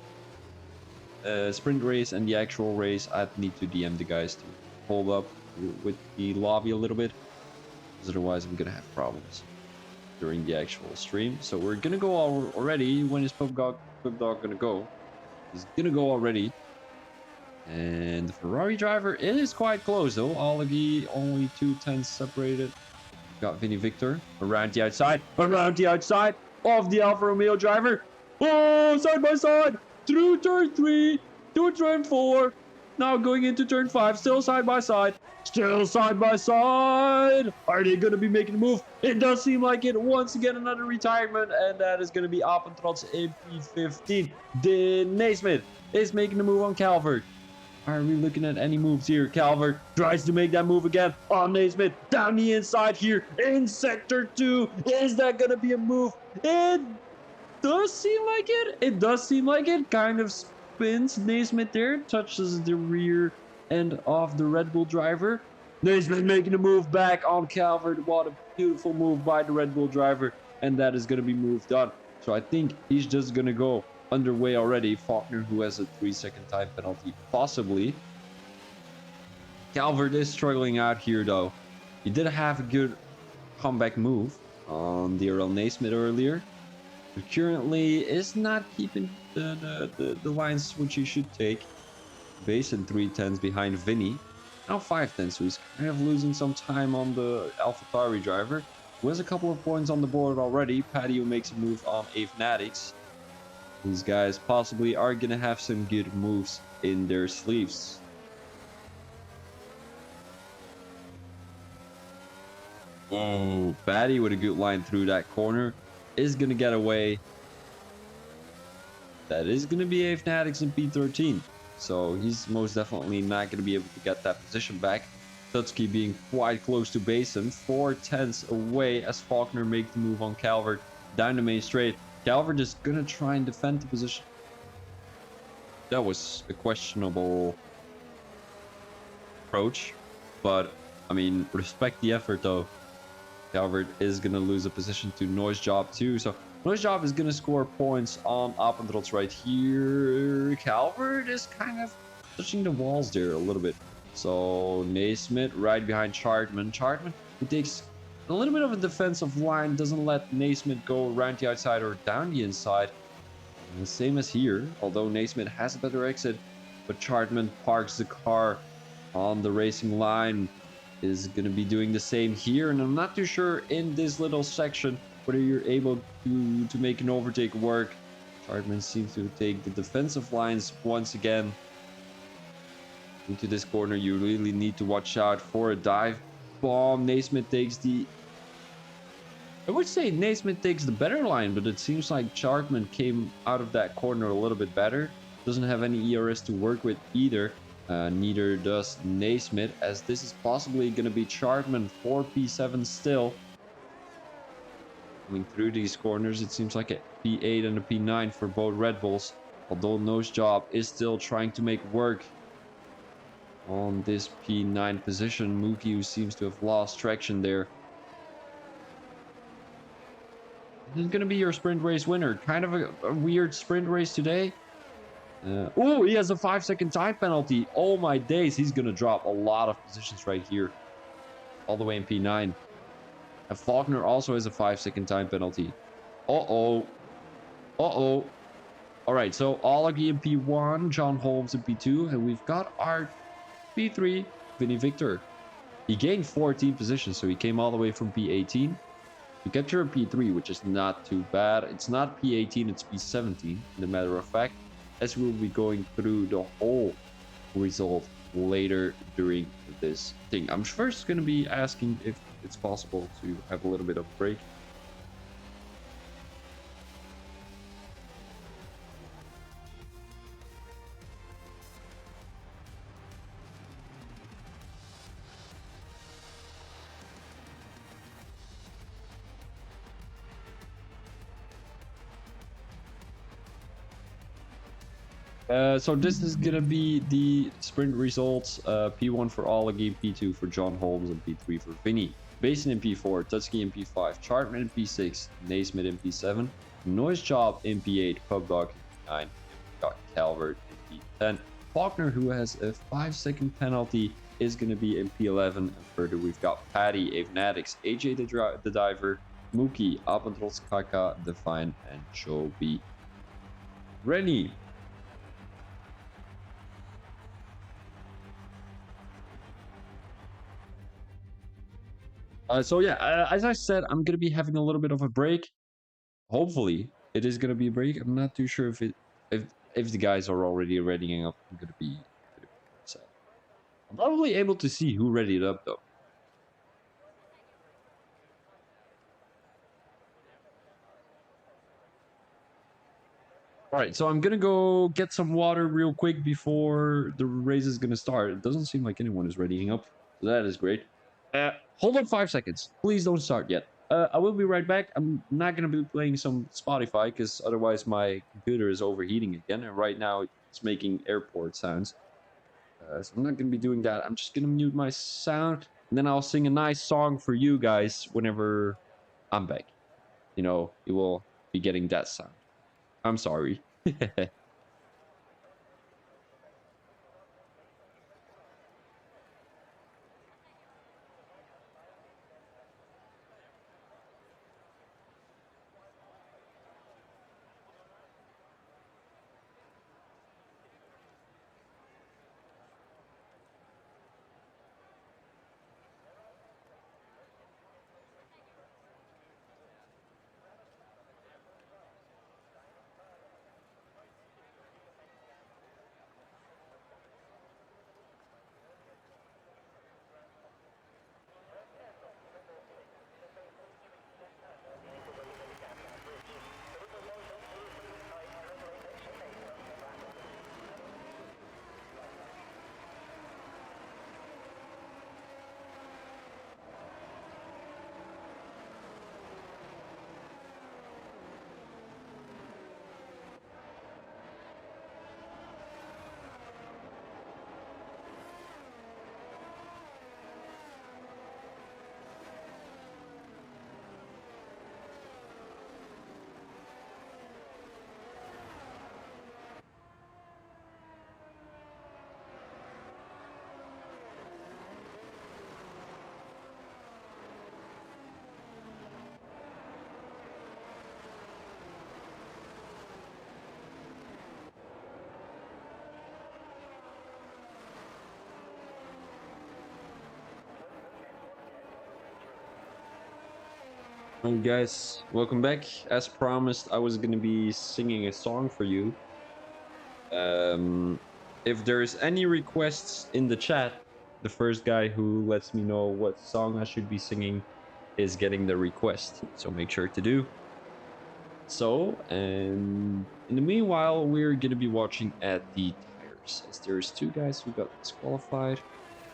sprint race and the actual race, I'd need to DM the guys to hold up with the lobby a little bit, because otherwise I'm going to have problems during the actual stream. So we're going to go already. When is Pub Dog going to go? He's going to go already. And the Ferrari driver is quite close though. Oligi only 2 tenths separated. Got Vinny Victor around the outside of the Alfa Romeo driver. Oh, side by side through turn 3 to turn 4. Now going into turn 5, still side by side. Still side by side. Are they going to be making a move? It does seem like it. Once again, another retirement, and that is going to be Appentrot's AP15. De Naismith is making the move on Calvert. Are we looking at any moves here? Calvert tries to make that move again on Naismith. Down the inside here in sector 2. Is that going to be a move? It does seem like it. It does seem like it. Kind of spins Naismith there. Touches the rear end of the Red Bull driver. Naismith making a move back on Calvert. What a beautiful move by the Red Bull driver. And that is going to be moved on. So I think he's just going to go underway already. Faulkner, who has a 3-second time penalty, possibly. Calvert is struggling out here, though. He did have a good comeback move on the Earl Naismith earlier, but currently is not keeping the lines which he should take. Basin 3 tenths behind Vinny. Now 5 tenths, so he's kind of losing some time on the AlphaTauri driver, who has a couple of points on the board already. Patty, who makes a move on Avenatics. These guys possibly are going to have some good moves in their sleeves. Oh, Patty with a good line through that corner is going to get away. That is going to be Avenatics in P13. So he's most definitely not going to be able to get that position back. Tutski being quite close to Basin. 4 tenths away as Faulkner makes the move on Calvert down the main straight. Calvert is going to try and defend the position. That was a questionable approach. But, I mean, respect the effort, though. Calvert is going to lose a position to Noise Job, too. So, Noise Job is going to score points on Appentrotz right here. Calvert is kind of touching the walls there a little bit. So, Naismith right behind Chartman. Chartman, who takes a little bit of a defensive line, doesn't let Naismith go around the outside or down the inside. And the same as here, although Naismith has a better exit, but Chartman parks the car on the racing line. Is going to be doing the same here, and I'm not too sure in this little section whether you're able to make an overtake work. Chartman seems to take the defensive lines once again. Into this corner, you really need to watch out for a dive bomb. Naismith takes the... I would say Naismith takes the better line, but it seems like Chartman came out of that corner a little bit better. Doesn't have any ERS to work with either. Neither does Naismith, as this is possibly going to be Chartman for P7 still. Coming through these corners, it seems like a P8 and a P9 for both Red Bulls. Although Nose Job is still trying to make work on this P9 position. Mookie, who seems to have lost traction there. This is going to be your sprint race winner. Kind of a weird sprint race today. Oh, he has a 5-second time penalty. Oh my days, he's going to drop a lot of positions right here. All the way in P9. And Faulkner also has a 5-second time penalty. Uh-oh. Uh-oh. All right, so Olagi in P1, John Holmes in P2, and we've got our P3, Vinny Victor. He gained 14 positions, so he came all the way from P18 to capture a P3, which is not too bad. It's not P18, it's P17, in a matter of fact, as we'll be going through the whole result later during this thing. I'm first going to be asking if it's possible to have a little bit of a break. So this is gonna be the sprint results. P1 for Olagi, P2 for John Holmes, and P3 for Vinny. Basin in P4, Tutski in P5, Chartman in P6, Naismith in P7, Noise Job in P8, Pub Dog in P9, and we got Calvert in P10. Faulkner, who has a 5-second penalty, is gonna be in P11. And further, we've got Patty, Avenatics, AJ the Diver, Mookie, Abendros, Kaka, Define, and Joby. Rennie. So yeah, as I said, I'm gonna be having a little bit of a break. Hopefully, it is gonna be a break. I'm not too sure if the guys are already readying up. I'm gonna be sad. I'm probably able to see who readied up though. All right, so I'm gonna go get some water real quick before the race is gonna start. It doesn't seem like anyone is readying up, so that is great. Hold on 5 seconds. Please don't start yet. I will be right back. I'm not going to be playing some Spotify because otherwise my computer is overheating again. And right now it's making airport sounds. So I'm not going to be doing that. I'm just going to mute my sound. And then I'll sing a nice song for you guys whenever I'm back. You know, you will be getting that sound. I'm sorry. Hey guys, welcome back. As promised, I was gonna be singing a song for you. If there's any requests in the chat, the first guy who lets me know what song I should be singing is getting the request. So make sure to do. So, and in the meanwhile, we're gonna be watching at the tires, as there's 2 guys who got disqualified.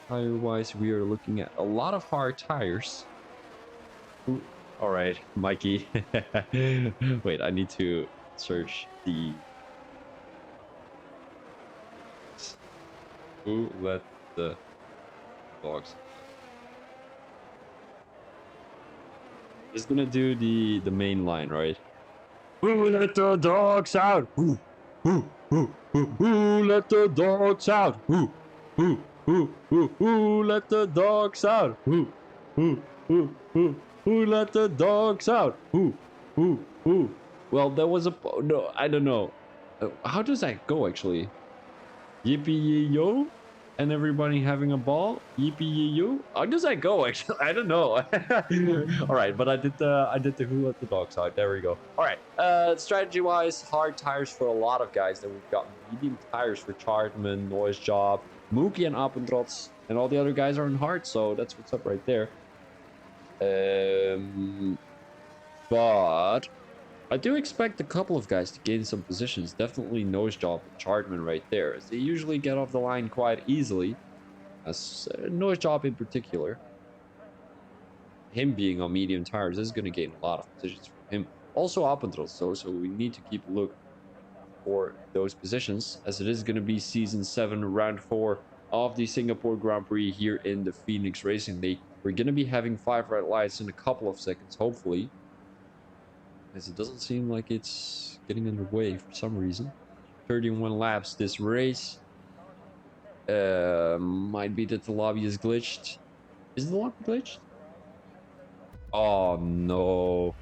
Tire-wise, we are looking at a lot of hard tires. All right, Mikey. Wait, I need to search the who let the dogs. Just gonna do the main line, right? Who let the dogs out? Who let the dogs out? Who let the dogs out? Who let the dogs out? Who? Well, there was a no. I don't know. How does that go actually? Yippee yo, and everybody having a ball. Yippee yo. How does that go actually? I don't know. All right, but I did the who let the dogs out. There we go. All right. Strategy wise, hard tires for a lot of guys. Then we've got medium tires for Chartman, Noise Job, Mookie, and Appentrots, and all the other guys are in hard. So that's what's up right there. But I do expect a couple of guys to gain some positions. Definitely Nose Job and Chartman right there, as they usually get off the line quite easily. As Nose Job in particular. Him being on medium tires is going to gain a lot of positions from him. Also Appentrots though, so we need to keep a look for those positions, as it is going to be Season 7, Round 4 of the Singapore Grand Prix here in the Phoenix Racing League. We're going to be having 5 red lights in a couple of seconds, hopefully. As it doesn't seem like it's getting underway for some reason. 31 laps this race. Might be that the lobby is glitched. Is the lobby glitched? Oh no.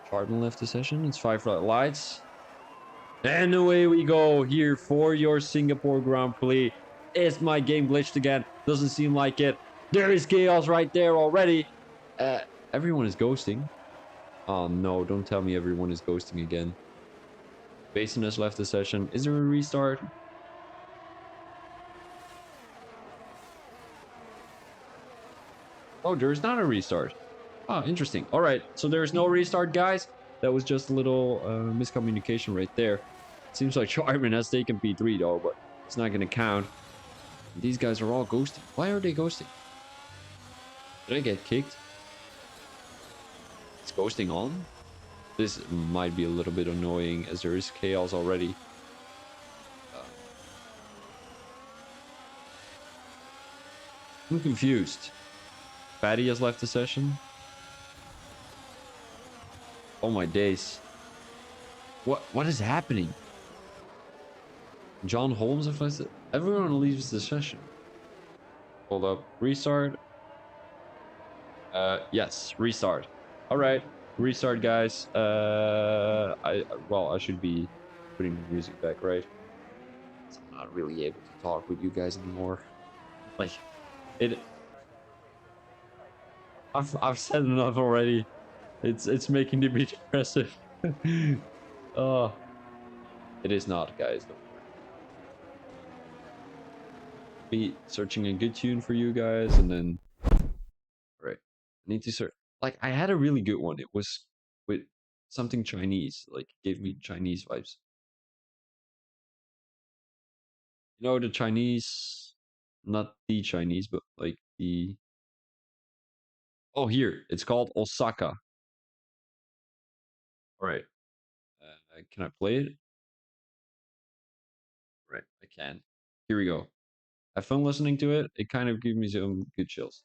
Chartman left the session. It's 5 red lights. And away we go here for your Singapore Grand Prix. Is my game glitched again? Doesn't seem like it. There is chaos right there already. Everyone is ghosting. Oh no, don't tell me everyone is ghosting again. Basin has left the session. Is there a restart? Oh, there is not a restart. Oh, interesting. All right, so there's no restart, guys. That was just a little miscommunication right there. Seems like Chartman has taken P3 though, but it's not going to count. These guys are all ghosting. Why are they ghosting? Did I get kicked? It's ghosting on? This might be a little bit annoying as there is chaos already. I'm confused. Fatty has left the session. Oh my days. What is happening? John Holmes has left it. Everyone leaves the session. Hold up. Restart. Yes, restart. All right, restart, guys. I should be putting the music back, right? I'm not really able to talk with you guys anymore. Like, I've said enough already. It's making me depressive. Oh, it is not, guys. Don't be searching a good tune for you guys, and then right. I need to search. Like, I had a really good one. It was with something Chinese. Like, gave me Chinese vibes. You know, the Chinese, not the Chinese, but like the. Oh, here it's called Osaka. All right. Can I play it? Right, I can. Here we go. Have fun listening to it. It kind of gives me some good chills.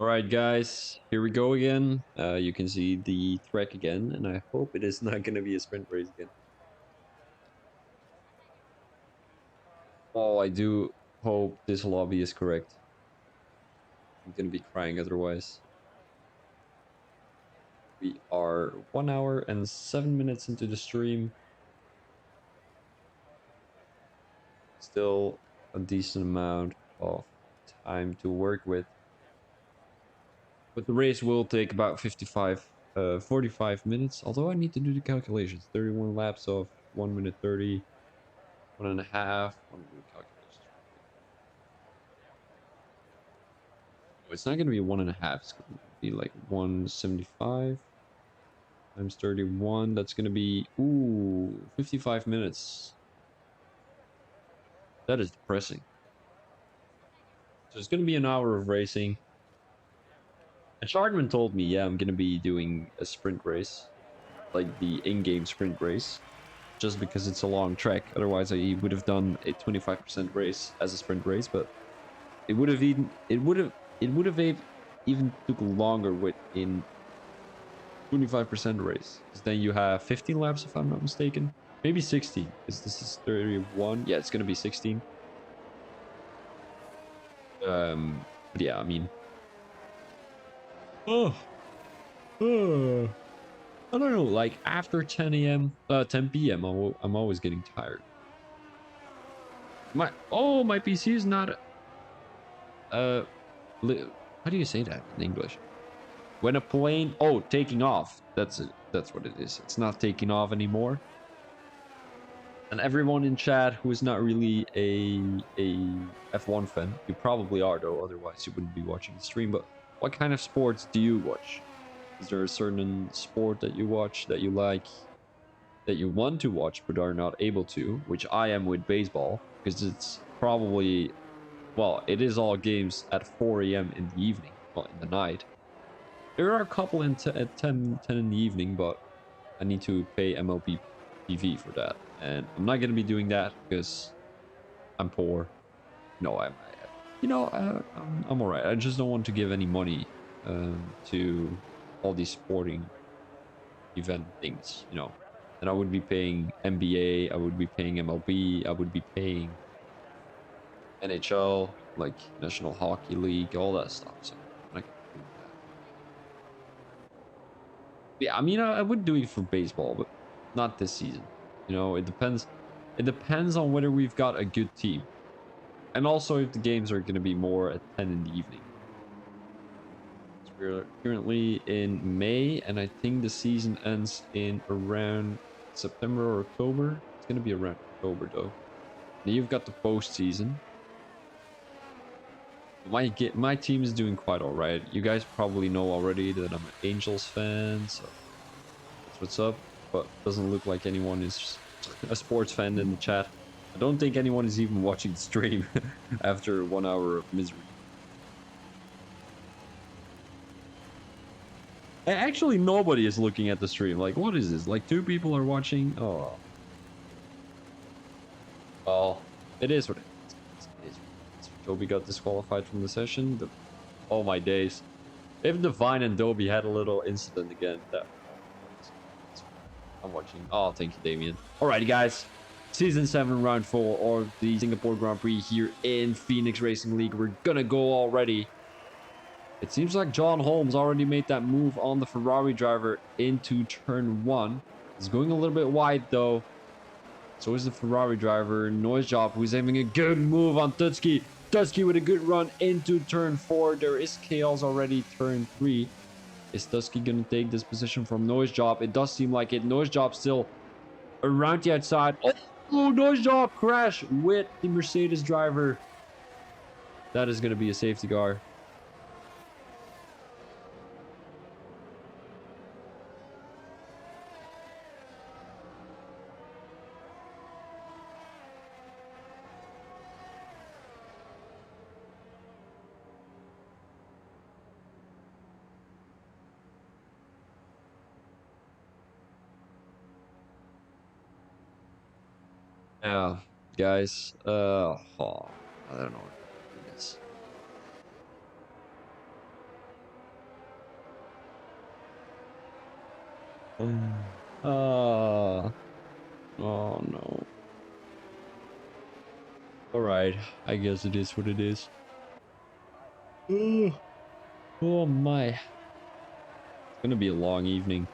All right, guys, here we go again. You can see the track again, and I hope it is not going to be a sprint race again. Oh, I do hope this lobby is correct. I'm going to be crying otherwise. We are 1 hour and 7 minutes into the stream. Still a decent amount of time to work with. But the race will take about 45 minutes. Although I need to do the calculations. 31 laps of 1 minute 30, 1.5. Let me do the calculations real quick. Oh, it's not going to be 1.5. It's going to be like 175 times 31. That's going to be, 55 minutes. That is depressing. So it's going to be an hour of racing. And Shardman told me, yeah, I'm going to be doing a sprint race. Like the in-game sprint race. Just because it's a long track. Otherwise, I would have done a 25% race as a sprint race. But it would have even took longer with in 25% race. Because then you have 15 laps, if I'm not mistaken. Maybe 16. Because this is 31. Yeah, it's going to be 16. But yeah, I mean... Oh. I don't know, like after 10 a.m., 10 p.m., I'm always getting tired. My PC is not, how do you say that in English? When a plane, taking off. That's it. That's what it is. It's not taking off anymore. And everyone in chat who is not really a F1 fan, you probably are though, otherwise you wouldn't be watching the stream. But what kind of sports do you watch? Is there a certain sport that you watch that you like, that you want to watch but are not able to? Which I am with baseball, because it's probably, well, it is all games at 4 a.m. in the evening, well, in the night. There are a couple at 10 in the evening, but I need to pay MLB TV for that. And I'm not going to be doing that because I'm poor. No, I'm all right. I just don't want to give any money to all these sporting event things, And I would be paying NBA, I would be paying MLB, I would be paying NHL, like National Hockey League, all that stuff. So I'm not gonna be doing that. Yeah, I mean, I would do it for baseball, but not this season. It depends. It depends on whether we've got a good team, and also if the games are going to be more at 10 in the evening. So we're currently in May, and I think the season ends in around September or October. It's going to be around October though. Then you've got the postseason. My team is doing quite all right. You guys probably know already that I'm an Angels fan, so that's what's up. But doesn't look like anyone is a sports fan in the chat. I don't think anyone is even watching the stream after 1 hour of misery. Actually, nobody is looking at the stream. Like, what is this? Like, 2 people are watching? Oh. Well, it is what it is. It is what it is. Toby got disqualified from the session. Oh my days. If Divine and Dobie had a little incident again, I'm watching. Oh, thank you, Damien. Alrighty, guys. Season 7, Round 4 of the Singapore Grand Prix here in Phoenix Racing League. We're gonna go already. It seems like John Holmes already made that move on the Ferrari driver into turn 1. It's going a little bit wide, though. So is the Ferrari driver, Noise Job, who's having a good move on Tutski. Tutski with a good run into turn 4. There is chaos already, turn 3. Is Tusky going to take this position from Noise Job? It does seem like it. Noise Job still around the outside. Oh, Noise Job crash with the Mercedes driver. That is going to be a safety car. Yeah, guys. I don't know. Ah, oh no. All right, I guess it is what it is. Ugh. Oh my, it's gonna be a long evening.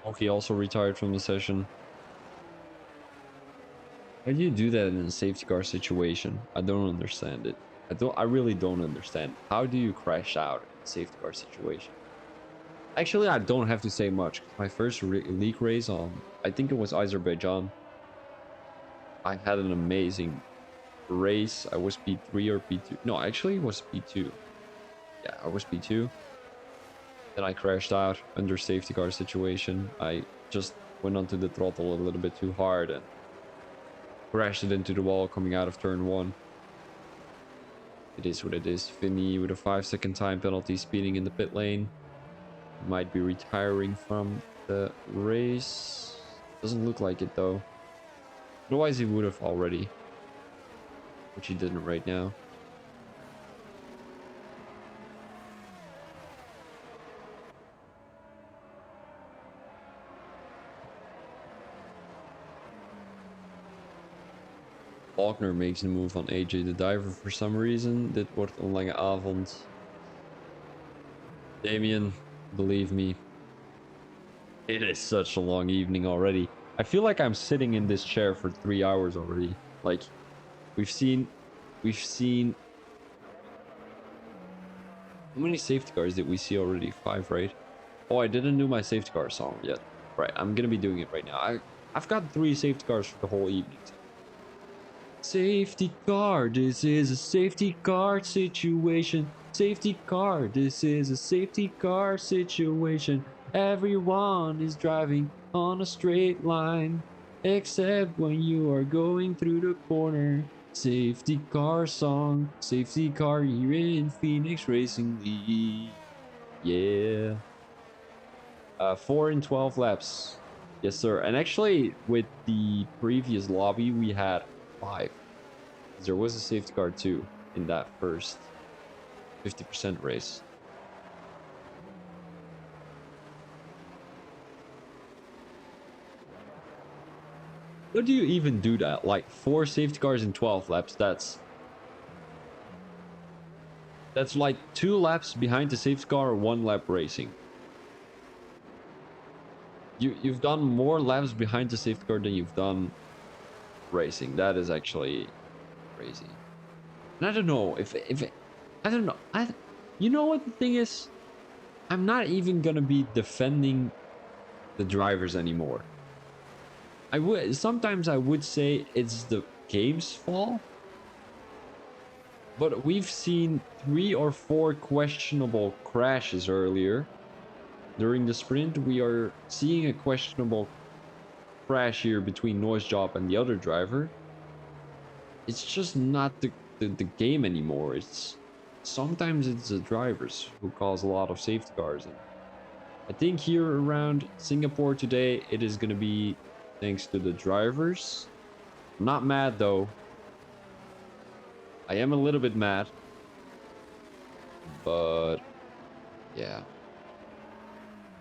Oki also retired from the session. How do you do that in a safety car situation? I don't understand it. I really don't understand. How do you crash out in a safety car situation? Actually, I don't have to say much. My first league race on, I think it was Azerbaijan. I had an amazing race. I was P3 or P2. No, actually it was P2. Yeah, I was P2. Then I crashed out under safety car situation. I just went onto the throttle a little bit too hard and crashed it into the wall coming out of turn 1. It is what it is. Vinny with a 5-second time penalty speeding in the pit lane. Might be retiring from the race. Doesn't look like it though. Otherwise he would have already. Which he didn't right now. Faulkner makes a move on AJ the Diver for some reason. Dit wordt een lange avond. Damien, believe me. It is such a long evening already. I feel like I'm sitting in this chair for 3 hours already. Like, we've seen... How many safety cars did we see already? 5, right? Oh, I didn't do my safety car song yet. Right, I'm gonna be doing it right now. I've got 3 safety cars for the whole evening. Safety car, this is a safety car situation. Safety car, this is a safety car situation. Everyone is driving on a straight line, except when you are going through the corner. Safety car song, safety car here in Phoenix Racing League. Yeah. 4 in 12 laps. Yes, sir. And actually, with the previous lobby, we had 5. There was a safety car too in that first 50% race. How do you even do that? Like 4 safety cars in 12 laps. That's like 2 laps behind the safety car or 1 lap racing. You've done more laps behind the safety car than you've done racing. That is actually crazy. And I don't know if I don't know. You know what the thing is? I'm not even gonna be defending the drivers anymore. Sometimes I would say it's the game's fault, but we've seen 3 or 4 questionable crashes earlier during the sprint. We are seeing a questionable crash here between Noise Job and the other driver. It's just not the game anymore. Sometimes it's the drivers who cause a lot of safety cars. And I think here around Singapore today, it is going to be thanks to the drivers. I'm not mad though. I am a little bit mad. But yeah.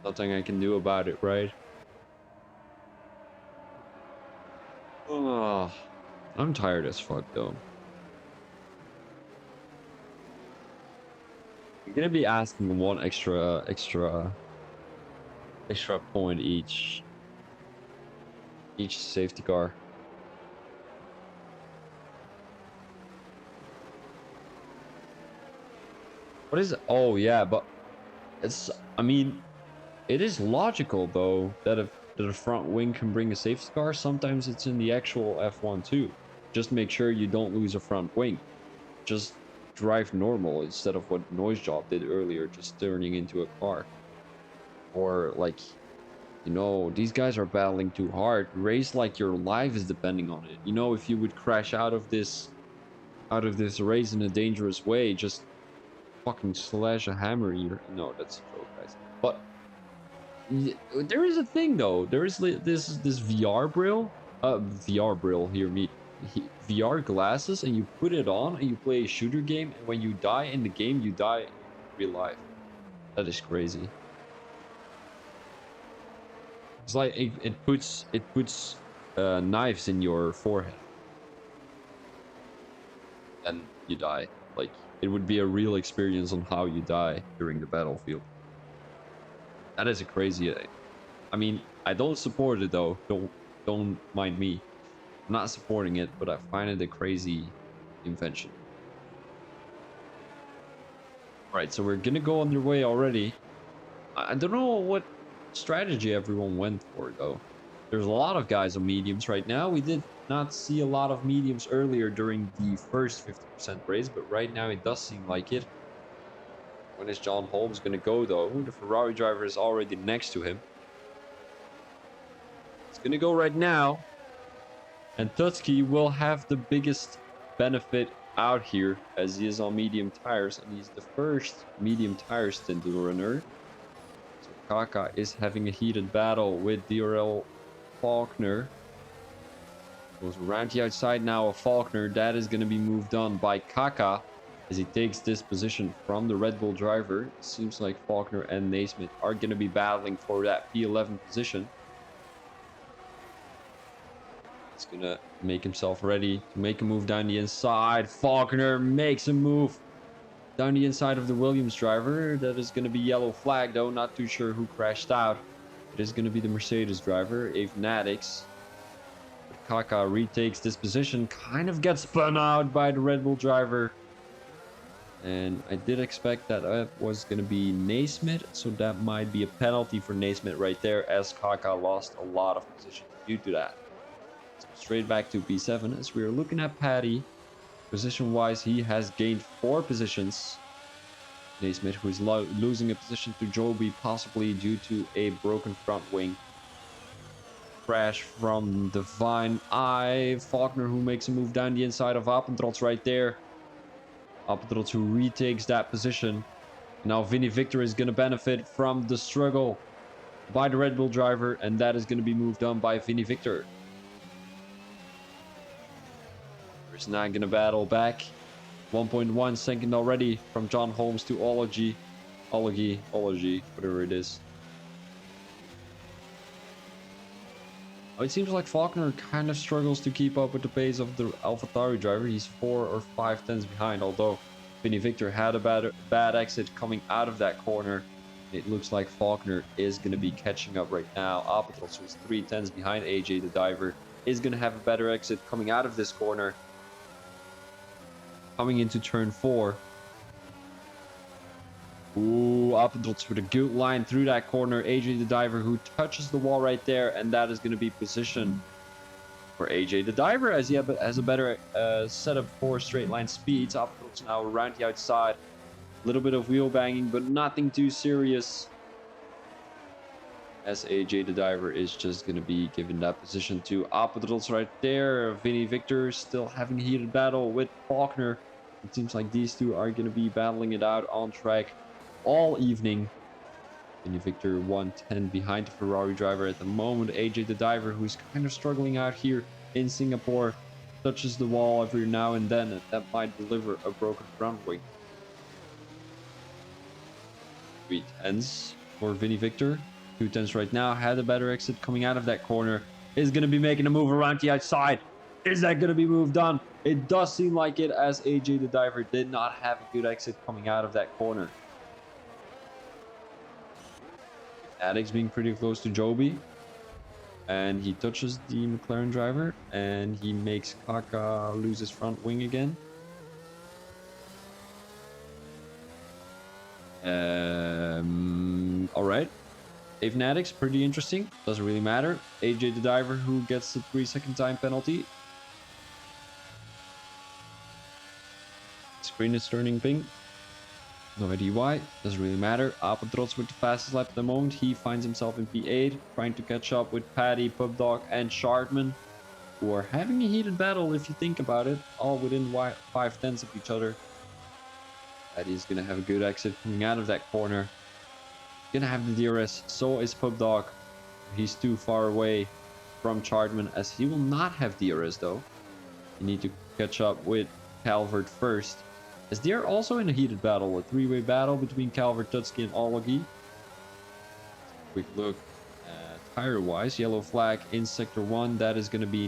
Nothing I can do about it, right? Oh, I'm tired as fuck though. I'm gonna be asking 1 extra point each safety car. What is it? Oh yeah, but it's, I mean, it is logical though that if the front wing can bring a safety car, sometimes it's in the actual F1 too. Just make sure you don't lose a front wing. Just drive normal instead of what Noise Job did earlier, just turning into a car. Or like, you know, these guys are battling too hard. Race like your life is depending on it. You know, if you would crash out of this race in a dangerous way, just fucking slash a hammer here. No, that's a joke, guys. But There is a thing though. There is this VR brill, VR brill here, VR glasses, and you put it on and you play a shooter game, and when you die in the game, you die in real life. That is crazy. It's like it puts knives in your forehead, and you die. Like it would be a real experience on how you die during the battlefield. That is a crazy. I mean, I don't support it though. Don't mind me. I'm not supporting it, but I find it a crazy invention. Right, so we're gonna go underway already. I don't know what strategy everyone went for though. There's a lot of guys on mediums right now. We did not see a lot of mediums earlier during the first 50% race, but right now it does seem like it. When is John Holmes gonna go though? The Ferrari driver is already next to him. It's gonna go right now. And Tutski will have the biggest benefit out here as he is on medium tires, and he's the first medium tire stint runner. So Kaka is having a heated battle with DRL Faulkner. Goes around the outside now of Faulkner. That is going to be moved on by Kaka as he takes this position from the Red Bull driver. It seems like Faulkner and Naismith are going to be battling for that P11 position. He's gonna make himself ready to make a move down the inside. Faulkner makes a move down the inside of the Williams driver. That is gonna be yellow flag though. Not too sure who crashed out. It is gonna be the Mercedes driver, Avenatix. But Kaka retakes this position. Kind of gets spun out by the Red Bull driver. And I did expect that was gonna be Naismith, so that might be a penalty for Naismith right there, as Kaka lost a lot of position due to that. So straight back to P7 as we are looking at Paddy. Position wise, he has gained 4 positions. Naismith, who is losing a position to Joby, possibly due to a broken front wing. Crash from Divine Eye. Faulkner, who makes a move down the inside of Appentrots right there. Appentrots, who retakes that position. Now Vinny Victor is going to benefit from the struggle by the Red Bull driver, and that is going to be moved on by Vinny Victor. Is not gonna battle back. 1.1 second already from John Holmes to Ology, whatever it is. Oh, it seems like Faulkner kind of struggles to keep up with the pace of the AlphaTauri driver. He's 4 or 5 tenths behind, although Vinny Victor had a bad exit coming out of that corner. It looks like Faulkner is going to be catching up right now. Appentrots, who's 3 tenths behind AJ the diver, is going to have a better exit coming out of this corner. Coming into turn 4. Ooh, Appentrots with a good line through that corner. AJ the diver, who touches the wall right there, and that is going to be position for AJ the diver as he has a better setup for straight line speeds. Appentrots now around the outside. A little bit of wheel banging, but nothing too serious. As AJ the diver is just going to be given that position to Appentrots right there. Vinny Victor still having a heated battle with Faulkner. It seems like these two are going to be battling it out on track all evening. Vinny Victor 110 behind the Ferrari driver at the moment. AJ the diver, who's kind of struggling out here in Singapore, touches the wall every now and then, and that might deliver a broken front wing. 3 tenths for Vinny Victor. 2 tenths right now. Had a better exit coming out of that corner. Is going to be making a move around the outside. Is that going to be moved on? It does seem like it, as AJ the diver did not have a good exit coming out of that corner. Addix being pretty close to Joby. And he touches the McLaren driver. And he makes Kaka lose his front wing again. Alright. Avenatix, pretty interesting. Doesn't really matter. AJ the diver, who gets the 3-second time penalty. Screen is turning pink. No idea why. Doesn't really matter. Appentrots with the fastest lap at the moment. He finds himself in P8, trying to catch up with Paddy, Pubdog, and Shardman, who are having a heated battle if you think about it. All within 5 tenths of each other. Paddy's going to have a good exit coming out of that corner. Gonna have the DRS. So is Pub Dog. He's too far away from Chartman, as he will not have DRS though. You need to catch up with Calvert first, as they are also in a heated battle, a three-way battle between Calvert, Tutski, and Ology. Quick look tire-wise. Yellow flag in Sector 1. That is going to be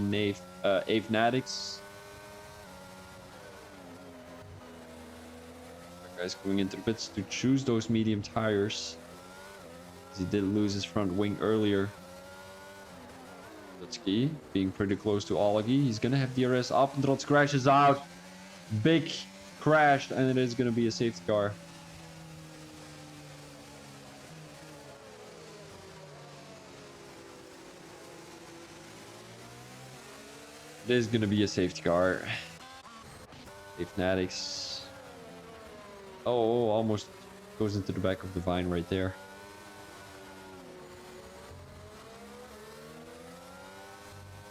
Avenatics. Guys going into the pits to choose those medium tires, as he did lose his front wing earlier. Tutski being pretty close to Ology. He's going to have DRS up, and Trots crashes out. Big crash, and it is going to be a safety car. It is going to be a safety car. Fanatics. Oh, almost goes into the back of the vine right there.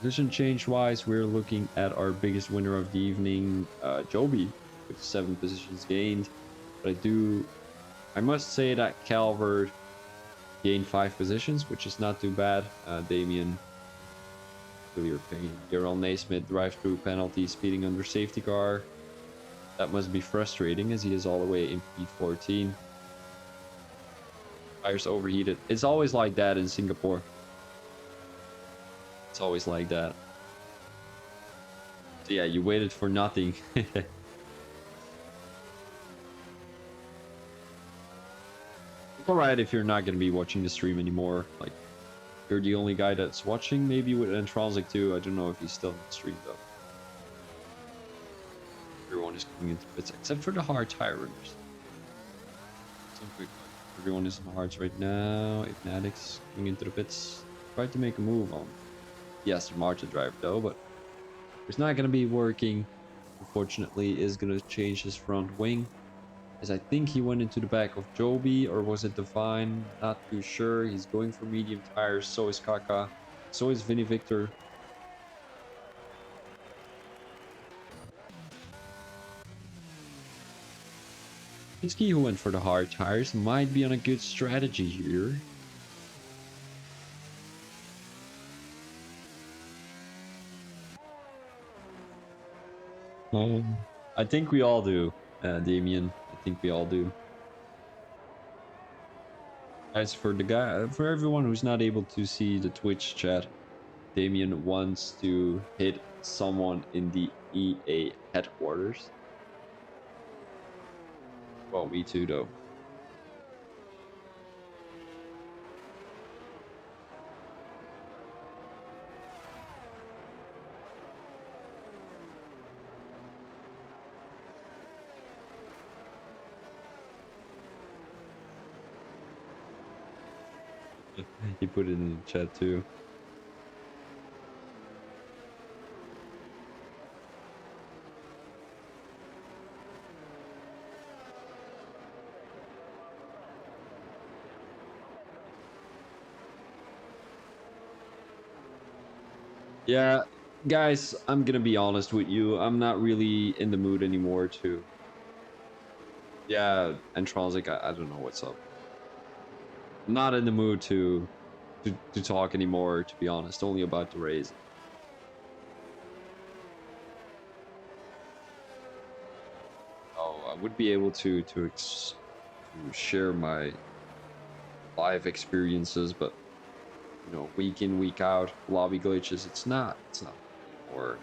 Position change wise, we're looking at our biggest winner of the evening, Joby, with 7 positions gained. But I must say that Calvert gained 5 positions, which is not too bad. Damien, clear pain. Gerald Naismith, drive-through penalty, speeding under safety car. That must be frustrating, as he is all the way in P14. Tires overheated. It's always like that in Singapore. It's always like that. So yeah, you waited for nothing. It's alright if you're not going to be watching the stream anymore. Like, you're the only guy that's watching, maybe with Intronsic too. I don't know if he's still in the stream though. Everyone is coming into pits, except for the hard tire runners. Some quick look. Everyone is in the hards right now. Ignatics coming into the pits. Tried to make a move on the Aston Martin driver though, but it's not going to be working. Unfortunately, is going to change his front wing, as I think he went into the back of Joby, or was it Divine? Not too sure. He's going for medium tires. So is Kaka. So is Vinny Victor. Kinski, who went for the hard tires, might be on a good strategy here. I think we all do, Damien. I think we all do. As for everyone who's not able to see the Twitch chat, Damien wants to hit someone in the EA headquarters. Well, me too, though. He put it in the chat too. Yeah, guys, I'm gonna be honest with you. I'm not really in the mood anymore to... Yeah, Intronsic, I don't know what's up. I'm not in the mood to talk anymore, to be honest. Only about the race. Oh, I would be able to share my live experiences, but you know, week in, week out, lobby glitches, it's not anymore.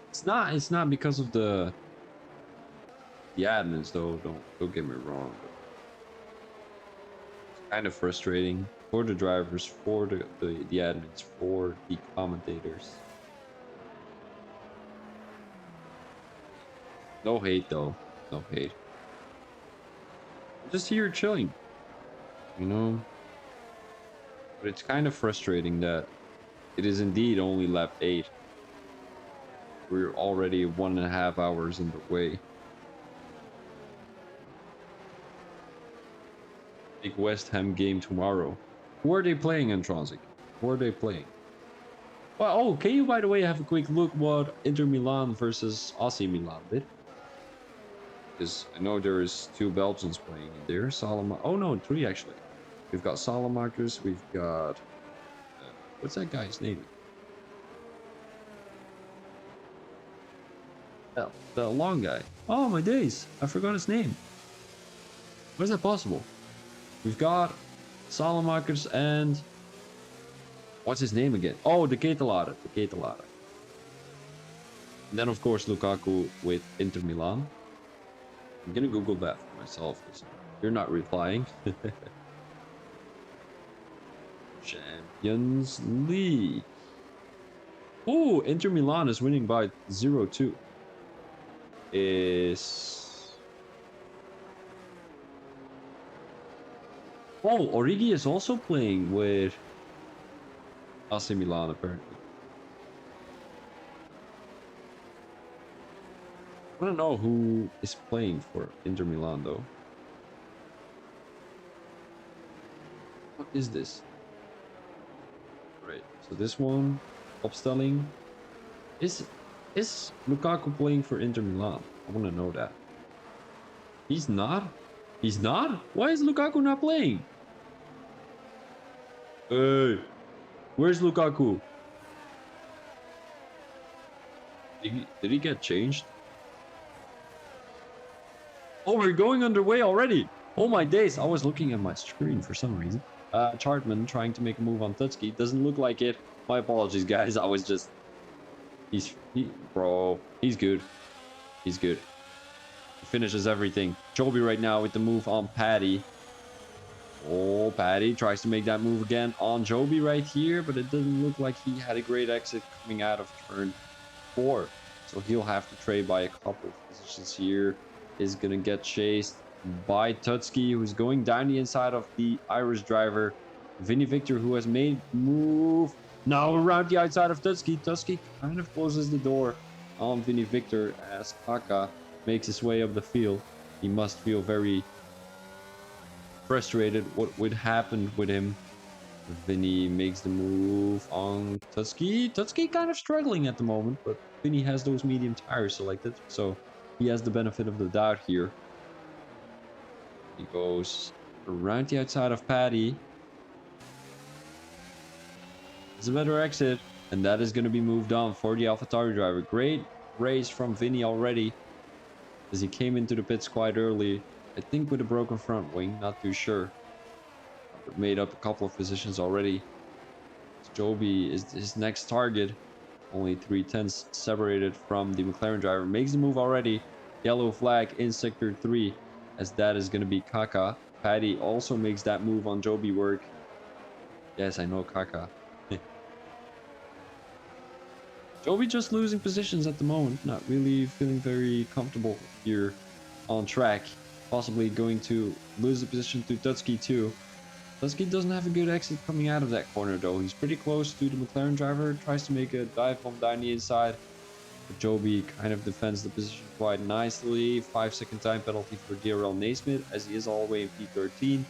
It's not because of the admins though, don't get me wrong. It's kind of frustrating for the drivers, for the admins, for the commentators. No hate though, no hate. Just here chilling, you know. But it's kind of frustrating that it is indeed only lap 8. We're already 1.5 hours in the way. Big West Ham game tomorrow. Who are they playing, Intronsic? Who are they playing? Well, oh, can you, by the way, have a quick look what Inter Milan versus AC Milan did? Because I know there's 2 Belgians playing in there. Oh no, 3 actually. We've got Salamakers. We've got what's that guy's name? The long guy. Oh my days! I forgot his name. How is that possible? We've got Salamakers and what's his name again? Oh, the Ketelare. The Ketelare. And then of course Lukaku with Inter Milan. I'm gonna Google that for myself because you're not replying. Champions League. Oh, Inter Milan is winning by 0-2. Oh, Origi is also playing with AC Milan apparently. I don't know who is playing for Inter Milan though. What is this? Right, so this one, Opstelling. Is Lukaku playing for Inter Milan? I want to know that. He's not? He's not? Why is Lukaku not playing? Hey, where's Lukaku? Did he get changed? Oh, we're going underway already. Oh my days, I was looking at my screen for some reason. Chartman trying to make a move on Tutski. Doesn't look like it. My apologies, guys. I was just... Bro, he's good. He's good. He finishes everything. Joby right now with the move on Paddy. Oh, Paddy tries to make that move again on Joby right here, but it doesn't look like he had a great exit coming out of turn 4. So he'll have to trade by a couple of positions here. Is going to get chased by Tutski, who's going down the inside of the Irish driver. Vinny Victor, who has made move now around the outside of Tutski. Tutski kind of closes the door on Vinny Victor as Kaka makes his way up the field. He must feel very frustrated what would happen with him. Vinny makes the move on Tutski. Tutski kind of struggling at the moment, but Vinny has those medium tires selected, so he has the benefit of the doubt here. He goes around the outside of Paddy. It's a better exit, and that is going to be moved on for the AlphaTauri driver. Great race from Vinny already, as he came into the pits quite early. I think with a broken front wing, not too sure. But made up a couple of positions already. Joby is his next target. Only 3/10 separated from the McLaren driver. Makes the move already. Yellow flag in sector 3, as that is going to be Kaka. Paddy also makes that move on Joby work. Yes, I know Kaka. Joby just losing positions at the moment. Not really feeling very comfortable here on track. Possibly going to lose the position to Tutski too. Tutski doesn't have a good exit coming out of that corner though. He's pretty close to the McLaren driver. Tries to make a dive bomb down the inside. But Joby kind of defends the position quite nicely. 5-second time penalty for DRL Naismith, as he is all the way in P13.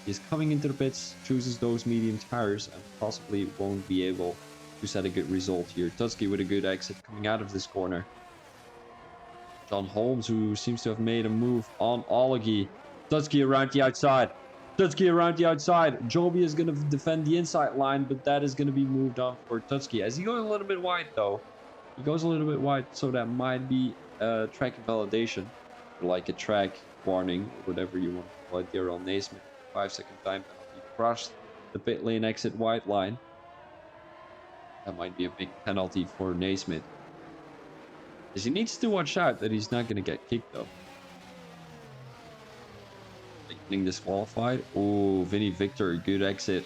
He is coming into the pits, chooses those medium tires, and possibly won't be able to set a good result here. Tutski with a good exit coming out of this corner. John Holmes, who seems to have made a move on Olegi. Tutski around the outside. Tutski around the outside. Joby is going to defend the inside line, but that is going to be moved on for Tutski. As he goes a little bit wide though. He goes a little bit wide, so that might be a track invalidation. Or like a track warning, or whatever you want to call it. DRL Naismith. 5-second time penalty. Crushed the pit lane exit white line. That might be a big penalty for Naismith. As he needs to watch out that he's not going to get kicked though. Getting disqualified. Oh, Vinny Victor, good exit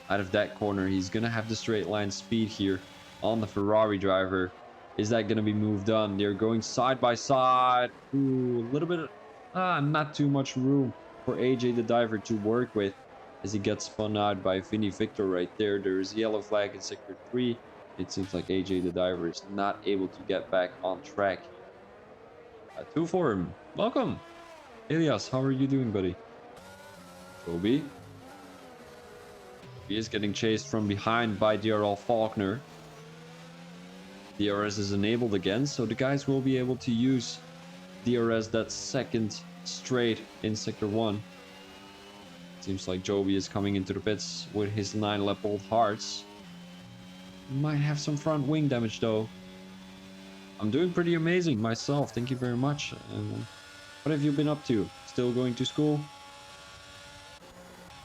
out of that corner. He's going to have the straight line speed here on the Ferrari driver. Is that going to be moved on? They're going side by side. Ooh, a little bit, not too much room for AJ the diver to work with as he gets spun out by Vinny Victor right there. There's a yellow flag in sector 3. It seems like AJ the diver is not able to get back on track. 2 for him. Welcome. Elias, how are you doing, buddy? Joby. He is getting chased from behind by DRL Faulkner. DRS is enabled again, so the guys will be able to use DRS that second straight in Sector 1. Seems like Joby is coming into the pits with his 9 Leopold hearts. Might have some front wing damage though. I'm doing pretty amazing myself, thank you very much. What have you been up to? Still going to school?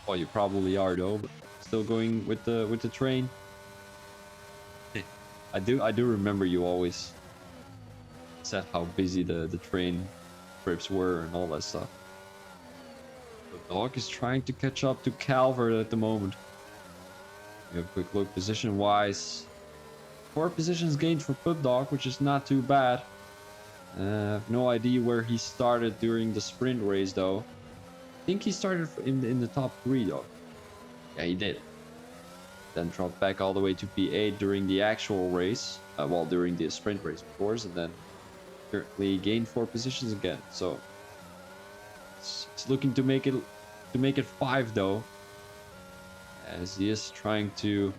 Well, you probably are though, but still going with the train. I do remember you always said how busy the train trips were and all that stuff. The dog is trying to catch up to Calvert at the moment. We have a quick look position wise. 4 positions gained for Pub Dog, which is not too bad. I have no idea where he started during the sprint race though. I think he started in the top 3 though. Yeah, he did. Then dropped back all the way to P8 during the actual race. Well, during the sprint race, of course, and then currently gained 4 positions again. So it's looking to make it 5 though, as he is trying to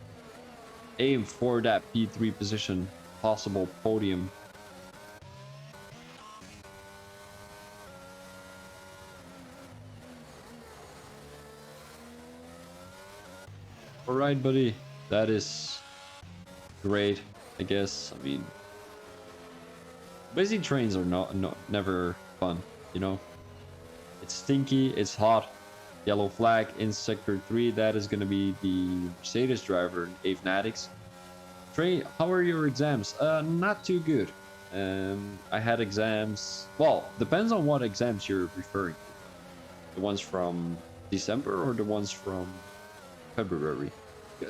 aim for that P3 position, possible podium. All right, buddy, that is great, I guess. I mean, busy trains are never fun, you know. It's stinky, it's hot. Yellow flag in Sector 3. That is going to be the Mercedes driver, Avenatics. Trey, how are your exams? Not too good. I had exams. Well, depends on what exams you're referring to. The ones from December or the ones from February?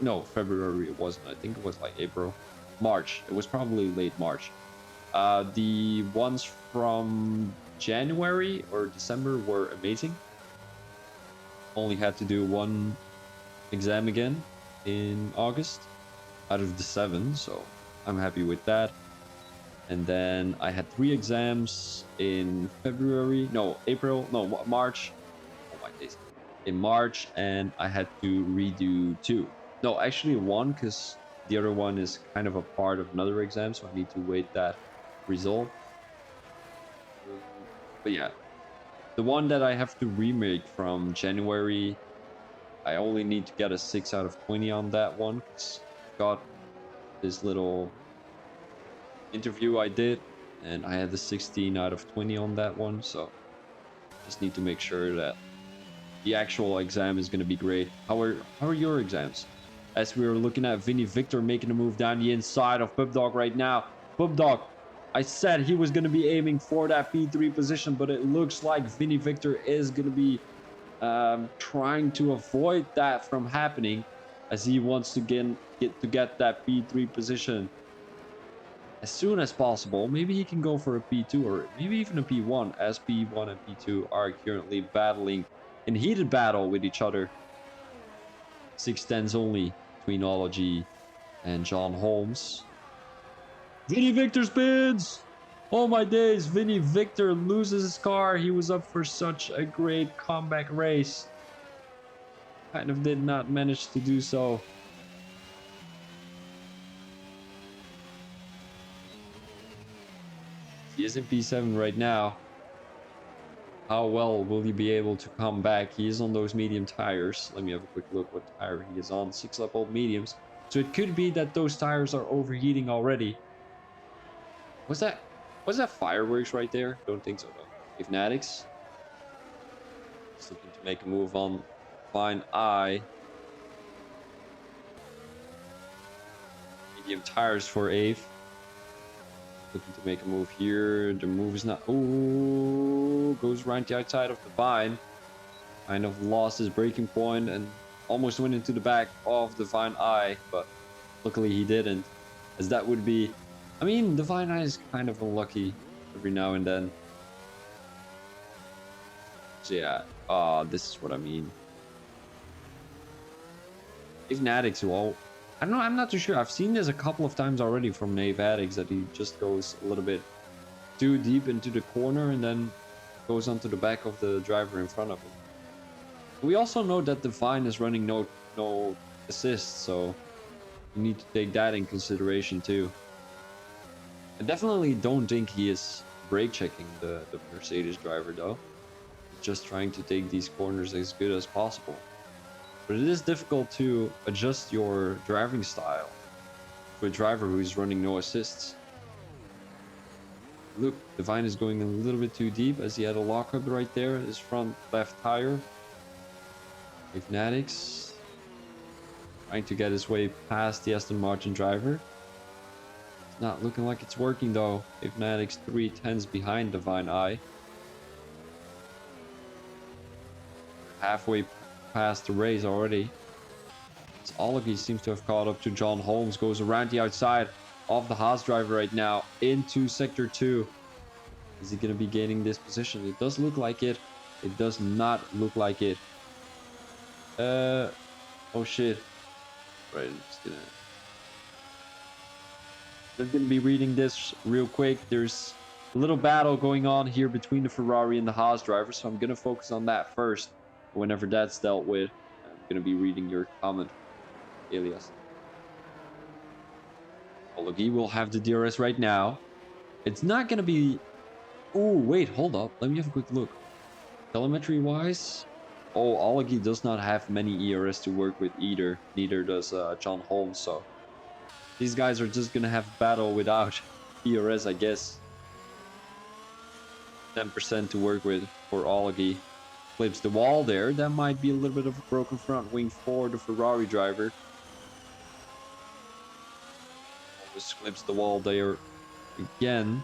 No, February it wasn't. I think it was like April. March. It was probably late March. The ones from January or December were amazing. Only had to do 1 exam again in August out of the 7, so I'm happy with that. And then I had 3 exams in March. Oh my days. In March, and I had to redo 2. No, actually 1, because the other one is kind of a part of another exam, so I need to wait that result. But yeah. The one that I have to remake from January, I only need to get a 6 out of 20 on that one. Got this little interview I did, and I had the 16 out of 20 on that one. So just need to make sure that the actual exam is going to be great. How are your exams? As we are looking at Vinny Victor making a move down the inside of Pub Dog right now. Pub Dog, I said he was going to be aiming for that P3 position, but it looks like Vinny Victor is going to be trying to avoid that from happening, as he wants to get that P3 position as soon as possible. Maybe he can go for a P2 or maybe even a P1, as P1 and P2 are currently battling in heated battle with each other. 610s only between Ology and John Holmes. Vinny Victor spins! Oh my days, Vinny Victor loses his car. He was up for such a great comeback race. Kind of did not manage to do so. He is in P7 right now. How well will he be able to come back? He is on those medium tires. Let me have a quick look what tire he is on. 6 Leopold mediums. So it could be that those tires are overheating already. Was that fireworks right there? Don't think so though. Avenatics. He's looking to make a move on Fine I. Medium tires for Ave. Looking to make a move here. The move is not. Oh, goes right the outside of the Vine. Kind of lost his braking point and almost went into the back of the Vine I, but luckily he didn't, as that would be. I mean, the Vine I is kind of unlucky every now and then. So yeah, this is what I mean. Avenatics, well, I don't know, I'm not too sure. I've seen this a couple of times already from Avenatics, that he just goes a little bit too deep into the corner and then goes onto the back of the driver in front of him. We also know that the Vine is running no assist, so you need to take that in consideration too. I definitely don't think he is brake checking the Mercedes driver though. He's just trying to take these corners as good as possible. But it is difficult to adjust your driving style to a driver who is running no assists. Look, Divine is going a little bit too deep as he had a lockup right there, his front left tire. Ignatics trying to get his way past the Aston Martin driver. It's not looking like it's working though. Ignatics 3/10 behind Divine Eye. Halfway past the race already. Olagi seems to have caught up to John Holmes, goes around the outside of the Haas driver right now into sector 2. Is he going to be gaining this position? It does look like it. It does not look like it. Oh shit. Right, I'm just gonna be reading this real quick. There's a little battle going on here between the Ferrari and the Haas driver, so I'm gonna focus on that first. Whenever that's dealt with, I'm gonna be reading your comment, Elias. Olagi will have the DRS right now. It's not gonna be... Oh, wait, hold up. Let me have a quick look. Telemetry-wise... Oh, Olagi does not have many ERS to work with either. Neither does John Holmes, so... These guys are just gonna have battle without ERS, I guess. 10% to work with for Olagi. Flips the wall there. That might be a little bit of a broken front wing for the Ferrari driver. Just flips the wall there again.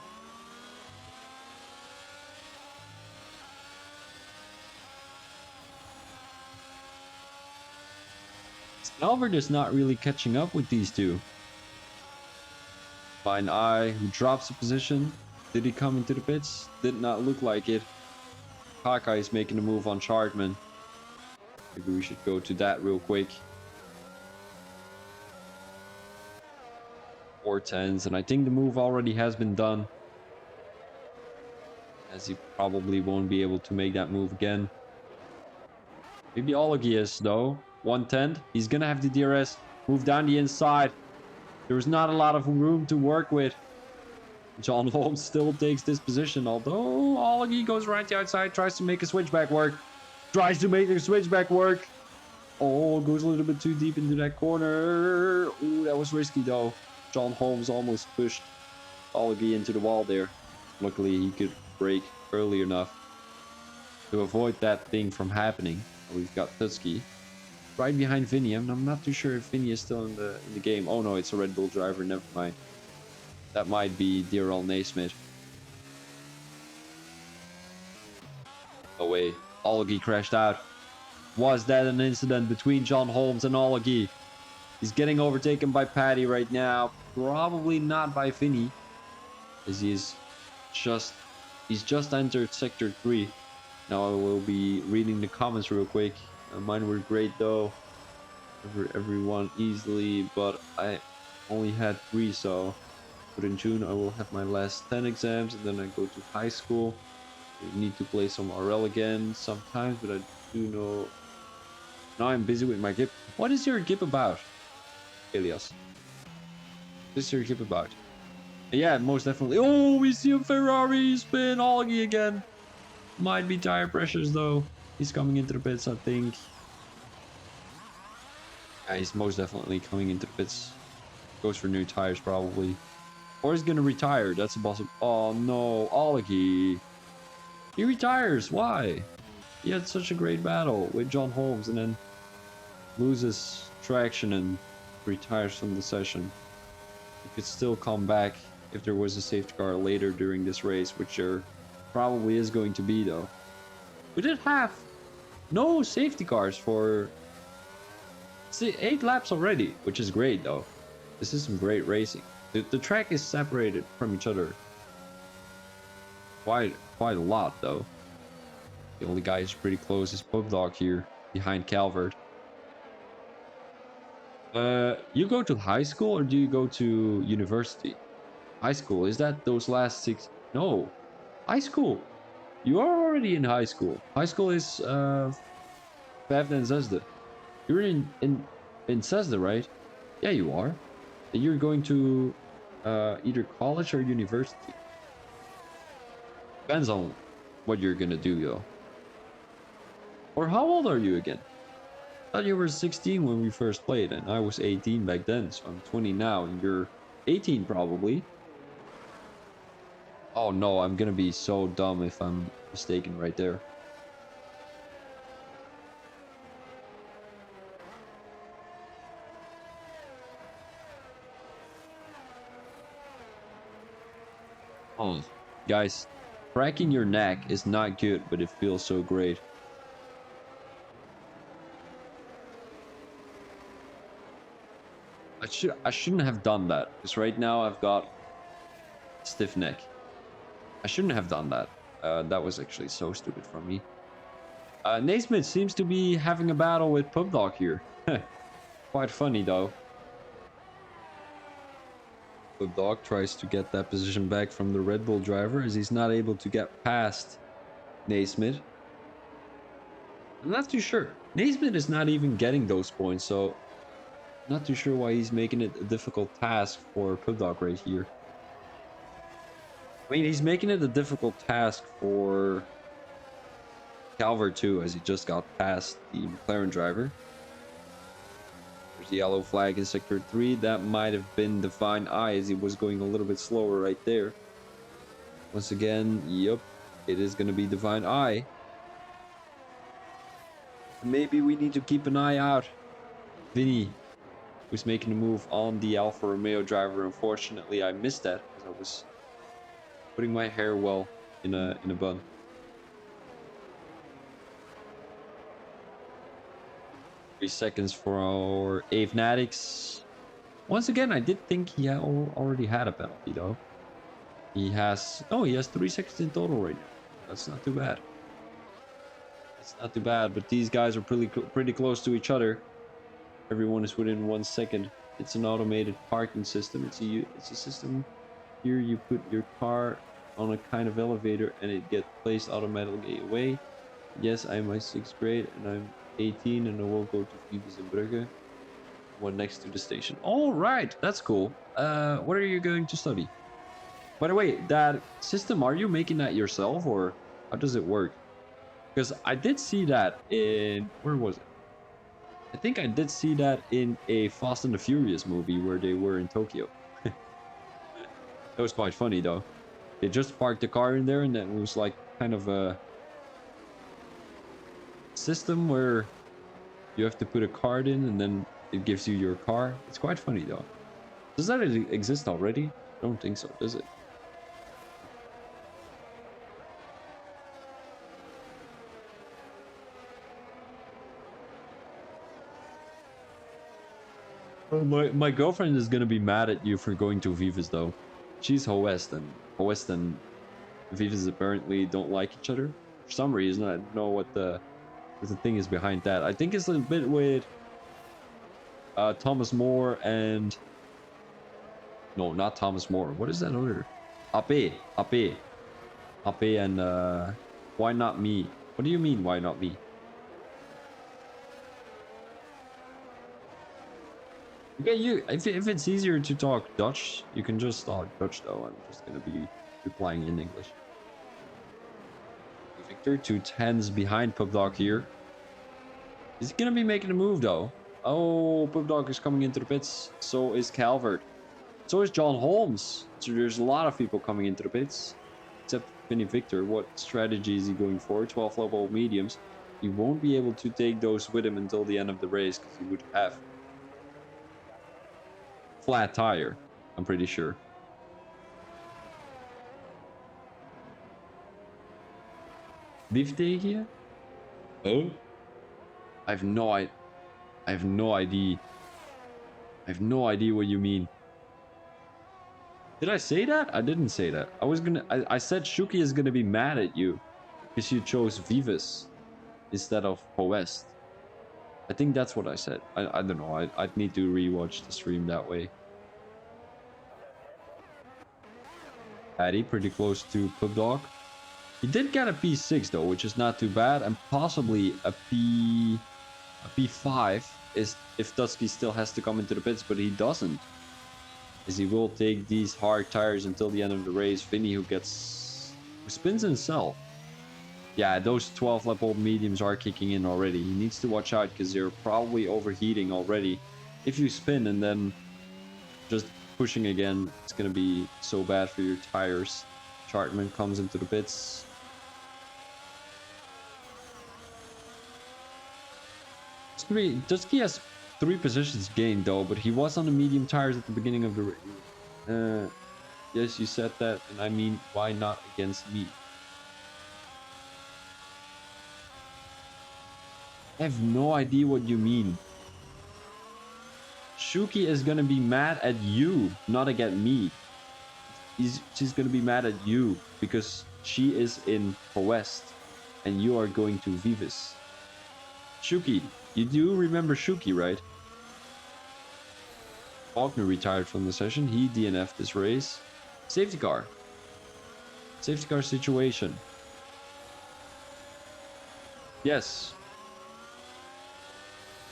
Albert is not really catching up with these two. Fine Eye, who drops the position. Did he come into the pits? Did not look like it. Kaka is making a move on Chartman. Maybe we should go to that real quick. 410s, and I think the move already has been done. As he probably won't be able to make that move again. Maybe Olagi is though. 110. He's gonna have the DRS move down the inside. There's not a lot of room to work with. John Holmes still takes this position, although Olagi goes right to the outside, tries to make a switchback work. Tries to make the switchback work. Oh, goes a little bit too deep into that corner. Ooh, that was risky though. John Holmes almost pushed Olagi into the wall there. Luckily, he could brake early enough to avoid that thing from happening. We've got Tutsky right behind Vinny. I'm not too sure if Vinny is still in the game. Oh no, it's a Red Bull driver. Never mind. That might be Daryl Naismith. Oh wait, Olagi crashed out. Was that an incident between John Holmes and Olagi? He's getting overtaken by Paddy right now. Probably not by Vinny, as he's just entered sector 3. Now I will be reading the comments real quick. Mine were great though. Everyone easily, but I only had 3, so. But in June I will have my last 10 exams, and then I go to high school. I need to play some RL again sometimes, but I do know. Now I'm busy with my GIP. What is your GIP about, Elias? What is your GIP about? Yeah, most definitely. Oh, we see a Ferrari spin Olagi again. Might be tire pressures though. He's coming into the pits, I think. Yeah, he's most definitely coming into the pits. Goes for new tires probably. Or he's gonna retire. That's a possible. Oh no, Olagi. He retires. Why? He had such a great battle with John Holmes and then loses traction and retires from the session. He could still come back if there was a safety car later during this race, which there probably is going to be though. We did have no safety cars for 8 laps already, which is great though. This is some great racing. The track is separated from each other quite a lot though. The only guy who's pretty close is Pugdog here behind Calvert. You go to high school or do you go to university? High school, is that those last 6? No, high school. You are already in high school. High school is Vijfde en Zesde. You're in Zesde, right? Yeah, you are. And you're going to either college or university. Depends on what you're gonna do, though. Or how old are you again? I thought you were 16 when we first played, and I was 18 back then, so I'm 20 now, and you're 18 probably. Oh no, I'm gonna be so dumb if I'm mistaken right there. Oh, guys, cracking your neck is not good, but it feels so great. I shouldn't have done that, because right now I've got stiff neck. I shouldn't have done that. That was actually so stupid from me. Naismith seems to be having a battle with Pubdog here. Quite funny though. Pubdog tries to get that position back from the Red Bull driver as he's not able to get past Naismith. I'm not too sure. Naismith is not even getting those points, so not too sure why he's making it a difficult task for Pubdog right here. I mean, he's making it a difficult task for Calvert too, as he just got past the McLaren driver. There's the yellow flag in sector 3. That might have been Divine Eye as he was going a little bit slower right there. Once again, yep, it is going to be Divine Eye. Maybe we need to keep an eye out. Vinny was making a move on the Alfa Romeo driver. Unfortunately, I missed that because I was putting my hair well in a bun. Seconds for our Avenatics. Once again, I did think he already had a penalty though. He has 3 seconds in total right now. That's not too bad. That's not too bad, but these guys are pretty close to each other. Everyone is within 1 second. It's an automated parking system. It's a system here. You put your car on a kind of elevator and it gets placed automatically away. Yes, I'm my 6th grade and I'm 18 and I will go to Vives in Brugge. One next to the station. All right, that's cool. What are you going to study? By the way, that system, are you making that yourself or how does it work? Because I did see that in, where was it? I think I did see that in a Fast and the Furious movie where they were in Tokyo. That was quite funny though. They just parked the car in there and then it was like kind of a system where you have to put a card in and then it gives you your car. It's quite funny though. Does that exist already? I don't think so, does it? My girlfriend is gonna be mad at you for going to Vives though. She's Hoest and Vives apparently don't like each other for some reason. I don't know what the thing is behind that. I think it's a bit with Thomas More and no, not Thomas More. What is that other? Ape and why not me? What do you mean why not me? Okay, if it's easier to talk Dutch, you can just talk Dutch though. I'm just gonna be replying in English. Victor, 2 10s behind Pubdog here. Is he gonna be making a move though? Oh, Pubdog is coming into the pits. So is Calvert. So is John Holmes. So there's a lot of people coming into the pits. Except Vinny Victor. What strategy is he going for? 12 level mediums. He won't be able to take those with him until the end of the race because he would have flat tire, I'm pretty sure. Biftegia? Oh? I have no idea. I have no idea. I have no idea what you mean. Did I say that? I didn't say that. I said Shuki is gonna be mad at you because you chose Vives instead of Hoest. I think that's what I said. I don't know. I'd need to rewatch the stream that way. Paddy pretty close to Pubdog. He did get a P6 though, which is not too bad, and possibly a P5 is if Dusky still has to come into the pits, but he doesn't. As he will take these hard tires until the end of the race. Vinny who gets Who spins himself. Yeah, those 12 level mediums are kicking in already. He needs to watch out because they're probably overheating already. If you spin and then just pushing again, it's going to be so bad for your tires. Chartman comes into the pits. Dusky has 3 positions gained though, but he was on the medium tires at the beginning of the race. Yes, you said that, and I mean, why not against me? I have no idea what you mean. Shuki is gonna be mad at you, not at me. She's gonna be mad at you because she is in West and you are going to Vivis. Shuki, you do remember Shuki, right? Faulkner retired from the session. He DNF'd this race. Safety car. Safety car situation. Yes.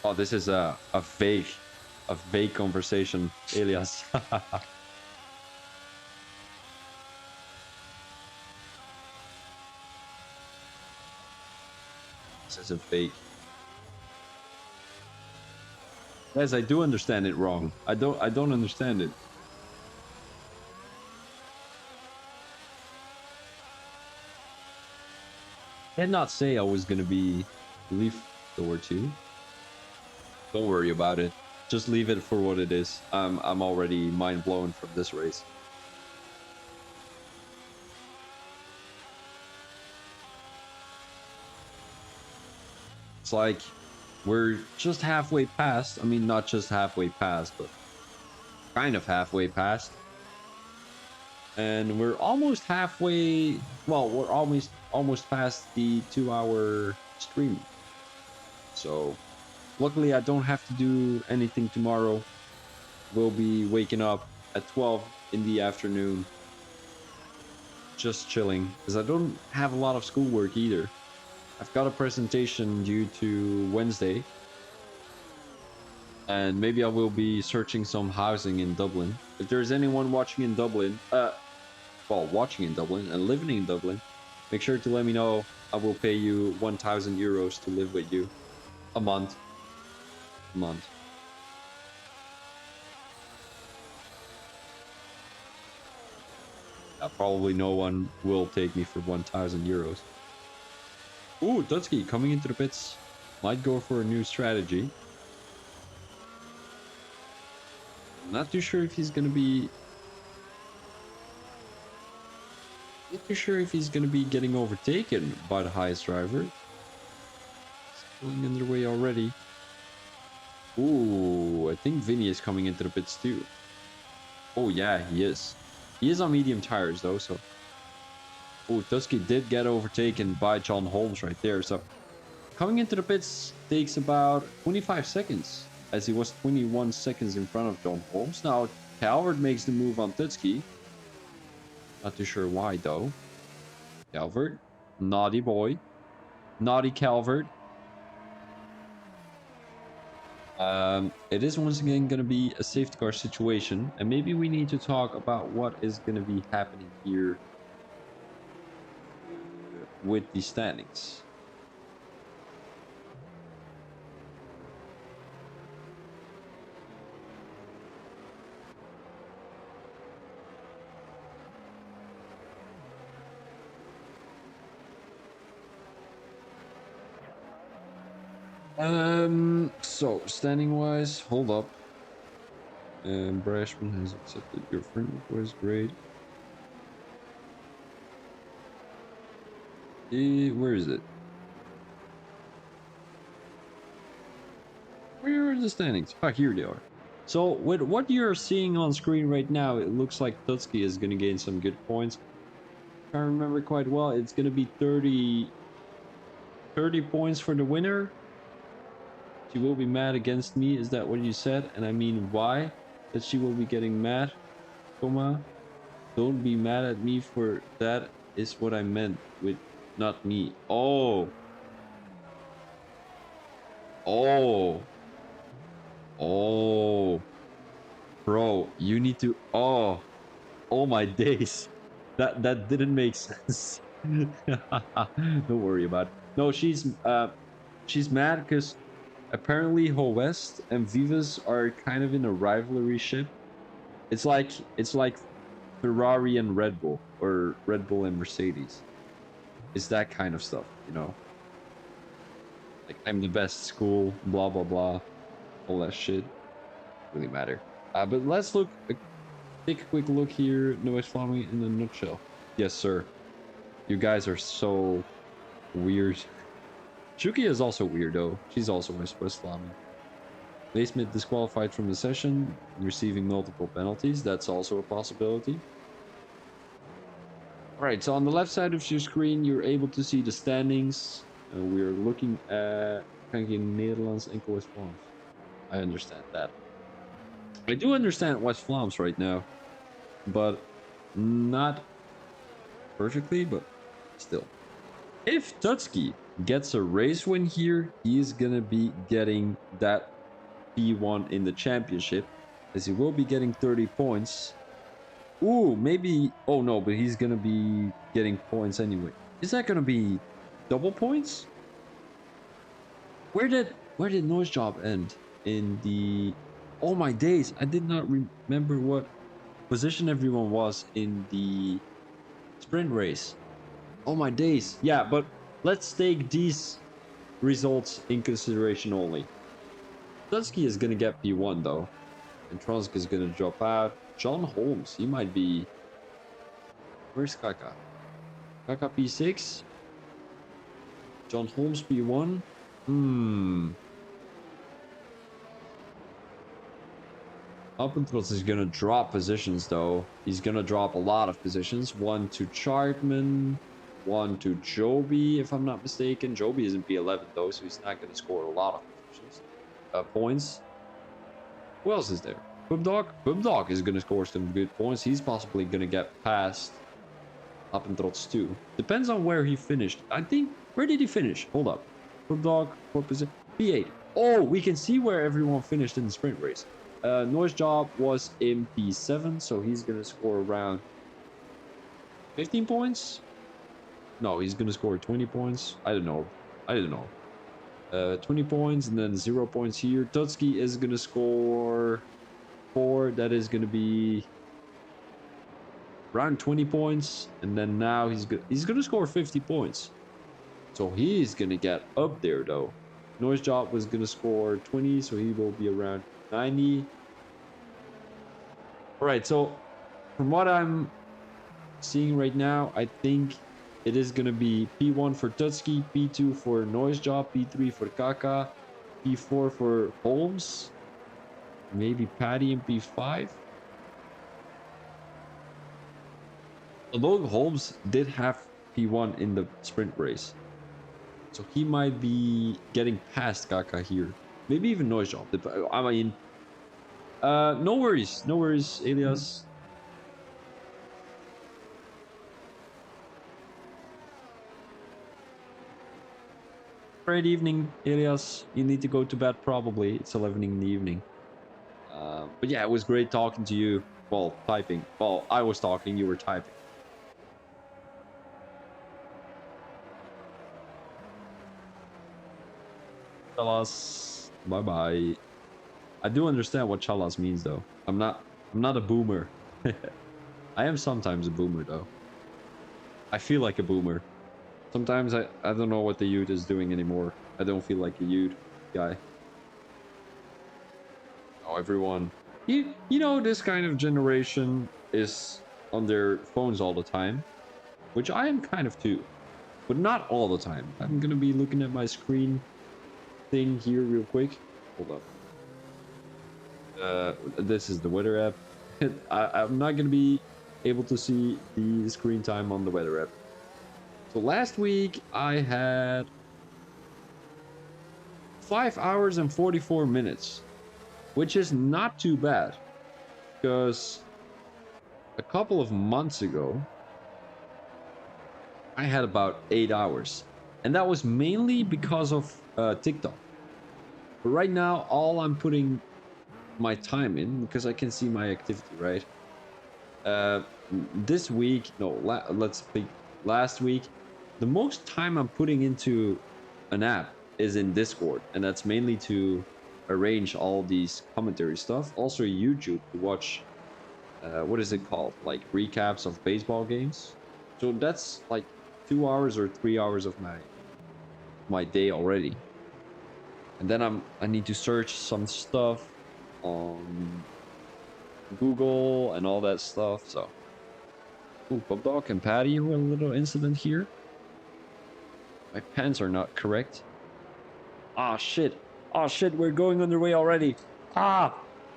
Oh, this is a vague conversation, Elias. This is a fake. Yes, I do understand it wrong. I don't understand it. I did not say I was gonna be leaf door 2. Don't worry about it. Just leave it for what it is. I'm already mind blown from this race. It's like we're just halfway past. I mean, not just halfway past, but kind of halfway past. And we're almost halfway. Well, we're almost past the 2-hour stream. So luckily, I don't have to do anything tomorrow. We'll be waking up at 12 in the afternoon. Just chilling, because I don't have a lot of schoolwork either. I've got a presentation due to Wednesday. And maybe I will be searching some housing in Dublin. If there's anyone watching in Dublin, watching in Dublin and living in Dublin, make sure to let me know. I will pay you 1,000 euros to live with you. A month. Probably no one will take me for 1,000 euros. Ooh, Dutski coming into the pits. Might go for a new strategy. Not too sure if he's gonna be... Not too sure if he's gonna be getting overtaken by the highest driver. It's going underway already. Ooh, I think Vinny is coming into the pits too. Oh yeah, he is. He is on medium tires though, so... Oh, Dusky did get overtaken by John Holmes right there, so... Coming into the pits takes about 25 seconds, as he was 21 seconds in front of John Holmes. Now, Calvert makes the move on Dutski. Not too sure why though. Calvert, naughty boy. Naughty Calvert. It is once again going to be a safety car situation, and maybe we need to talk about what is going to be happening here with the standings. So standing wise, hold up. Brashman has accepted your friend request. Great. Where is it? Where are the standings? Ah, here they are. So with what you're seeing on screen right now, it looks like Tutski is going to gain some good points. If I remember quite well, it's going to be 30 points for the winner. She will be mad against me. Is that what you said? And I mean, why? That she will be getting mad? Comma. Don't be mad at me for that is what I meant with not me. Oh. Oh. Oh. Bro, you need to... Oh. Oh my days. That didn't make sense. Don't worry about it. No, she's mad because apparently Ho West and Vivas are kind of in a rivalry ship. It's like Ferrari and Red Bull, or Red Bull and Mercedes. It's that kind of stuff, you know. Like I'm the best school, blah blah blah, all that shit. Really matter. But let's take a quick look here. Noise Flaming in a nutshell. Yes, sir. You guys are so weird. Shuki is also weird though. She's also West Flaming. Naismith disqualified from the session, receiving multiple penalties. That's also a possibility. Alright, so on the left side of your screen, you're able to see the standings. We're looking at ranking Netherlands and West Vlaams. I understand that. I do understand West Vlaams right now, but not perfectly, but still. If Tutski gets a race win here, he is gonna be getting that P1 in the championship, as he will be getting 30 points. Ooh, maybe... Oh no, but he's gonna be getting points anyway. Is that gonna be double points? Where did Noise Job end in the... Oh my days, I did not remember what position everyone was in the sprint race. Oh my days. Yeah, but let's take these results in consideration only. Dunsky is gonna get P1 though, and Tronsk is gonna drop out. John Holmes, he might be... Where's Kaka? Kaka P6? John Holmes P1? Uppentros is gonna drop positions though. He's gonna drop a lot of positions. One to Chartman, one to Joby, if I'm not mistaken. Joby isn't P11 though, so he's not gonna score a lot of positions. Points. Who else is there? Bubdog? Bubdog is gonna score some good points. He's possibly gonna get past Uppentros too. Depends on where he finished. I think... Where did he finish? Hold up. Bubdog, what position? P8. Oh, we can see where everyone finished in the sprint race. Noise Job was in P7, so he's gonna score around 15 points. No, he's gonna score 20 points. I don't know. 20 points and then 0 points here. Tutski is gonna score 4. That is gonna be around 20 points, and then now he's gonna score 50 points. So he's gonna get up there though. Noise Job was gonna score 20, so he will be around 90. Alright, so from what I'm seeing right now, I think it is going to be P1 for Tutski, P2 for Noise Job, P3 for Kaka, P4 for Holmes, maybe Paddy in P5. Although Holmes did have P1 in the sprint race, so he might be getting past Kaka here. Maybe even Noise Job. I mean, no worries, Elias. Great evening, Elias. You need to go to bed probably. It's 11 in the evening. But yeah, it was great talking to you. Well, typing. Well, I was talking, you were typing. Chalas. Bye-bye. I do understand what chalas means though. I'm not a boomer. I am sometimes a boomer though. I feel like a boomer. Sometimes I don't know what the youth is doing anymore. I don't feel like a youth guy. Oh, everyone. You know, this kind of generation is on their phones all the time. Which I am kind of too. But not all the time. I'm gonna be looking at my screen thing here real quick. Hold up. This is the weather app. I'm not gonna be able to see the screen time on the weather app. So last week I had 5 hours and 44 minutes, which is not too bad, because a couple of months ago I had about 8 hours, and that was mainly because of TikTok. But right now all I'm putting my time in, because I can see my activity, right? Uh, this week, no, let's pick last week. The most time I'm putting into an app is in Discord, and that's mainly to arrange all these commentary stuff. Also, YouTube to watch what is it called? Like recaps of baseball games. So that's like 2 hours or 3 hours of my day already. And then I need to search some stuff on Google and all that stuff. So, ooh, Bob Dog and Patty, who had a little incident here. My pants are not correct. Ah, shit. Ah, shit, we're going underway already. Ah,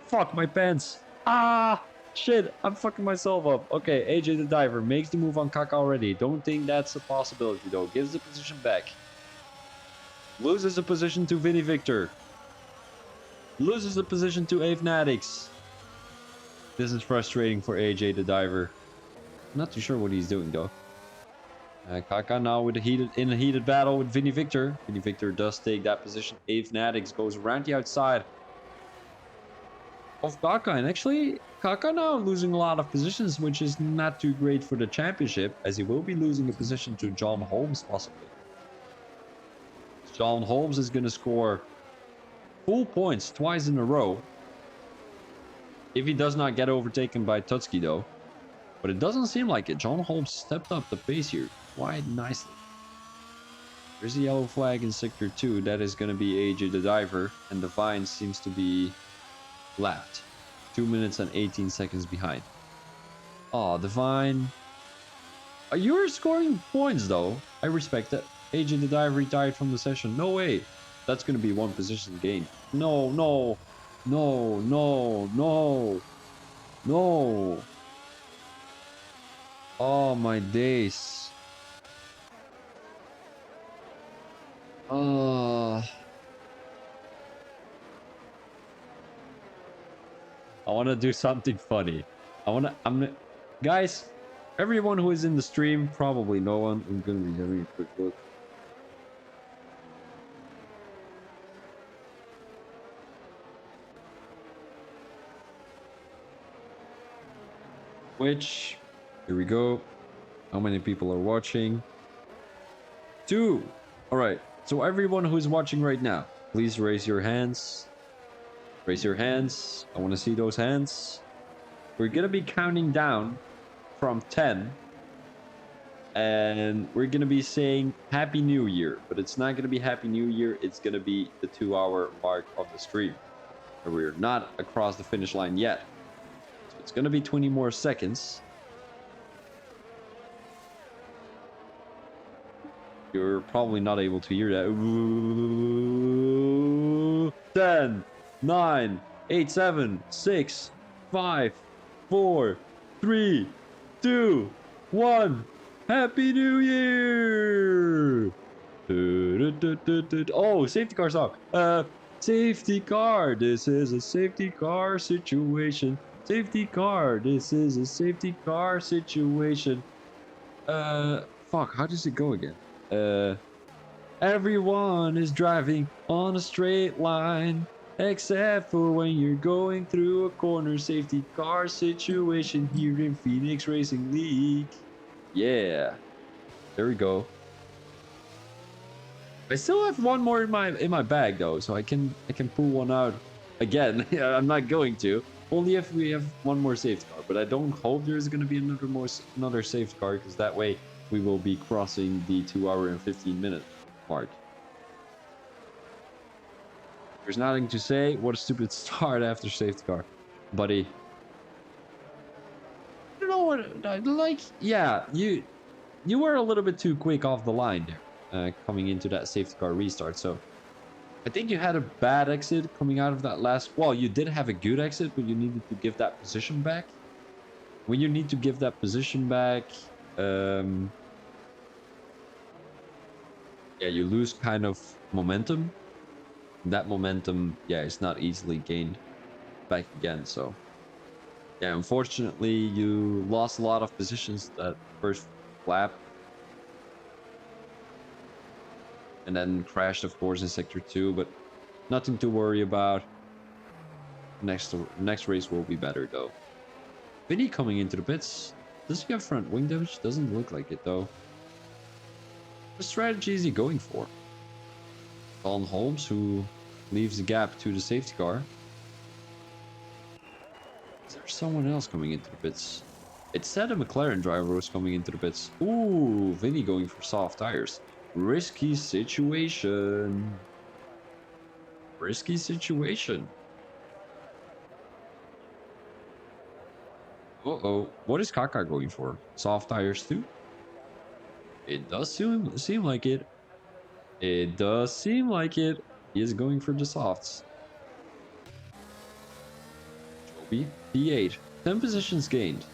fuck my pants. Ah, shit, I'm fucking myself up. Okay, AJ the diver makes the move on Kaka already. Don't think that's a possibility, though. Gives the position back. Loses the position to Vinny Victor. Loses the position to Ave Nadix. This is frustrating for AJ the diver. I'm not too sure what he's doing, though. Kaka now with in a heated battle with Vinny Victor. Vinny Victor does take that position. Ave Nadix goes around the outside of Kaka. And actually, Kaka now losing a lot of positions, which is not too great for the championship, as he will be losing a position to John Holmes, possibly. John Holmes is going to score full points twice in a row. If he does not get overtaken by Tutski, though. But it doesn't seem like it. John Holmes stepped up the pace here quite nicely. There's a yellow flag in Sector 2. That is going to be AJ the diver. And Divine seems to be left. 2 minutes and 18 seconds behind. Oh, Divine. You're scoring points, though. I respect that. AJ the diver retired from the session. No way. That's going to be one position gain. No, no. No, no, no. No. Oh, my days. I want to do something funny. Guys, everyone who is in the stream, probably no one. I'm going to be having a quick look. Twitch. Here we go. How many people are watching? 2. All right. So everyone who is watching right now, please raise your hands. Raise your hands. I want to see those hands. We're going to be counting down from 10. And we're going to be saying Happy New Year. But it's not going to be Happy New Year. It's going to be the 2-hour mark of the stream. And we're not across the finish line yet. So it's going to be 20 more seconds. You're probably not able to hear that. 10, 9, 8, 7, 6, 5, 4, 3, 2, 1. Happy New Year! Oh, safety car song. Safety car. This is a safety car situation. Safety car. This is a safety car situation. Fuck. How does it go again? Everyone is driving on a straight line, except for when you're going through a corner. Safety car situation here in Phoenix Racing League. Yeah, there we go. I still have one more in my bag though, so I can pull one out again. Yeah, I'm not going to. Only if we have one more safety car, but I don't hope there's gonna be another safety car, because that way we will be crossing the 2-hour and 15-minute mark. There's nothing to say. What a stupid start after safety car, buddy. I don't know what, like, yeah, you were a little bit too quick off the line there, coming into that safety car restart. So I think you had a bad exit coming out of that last. Well, you did have a good exit, but you needed to give that position back. When you need to give that position back, yeah, you lose kind of momentum. That momentum, yeah, is not easily gained back again. So, yeah, unfortunately, you lost a lot of positions that first lap. And then crashed, of course, in Sector 2, but nothing to worry about. Next race will be better, though. Vinny coming into the pits. Does he have front wing damage? Doesn't look like it though. What strategy is he going for? John Holmes, who leaves the gap to the safety car. Is there someone else coming into the pits? It said a McLaren driver was coming into the pits. Ooh, Vinny going for soft tires. Risky situation. Risky situation. Uh-oh. What is Kaka going for? Soft tires too? It does seem like it. It does seem like it. He is going for the softs. Joby, P8. 10 positions gained.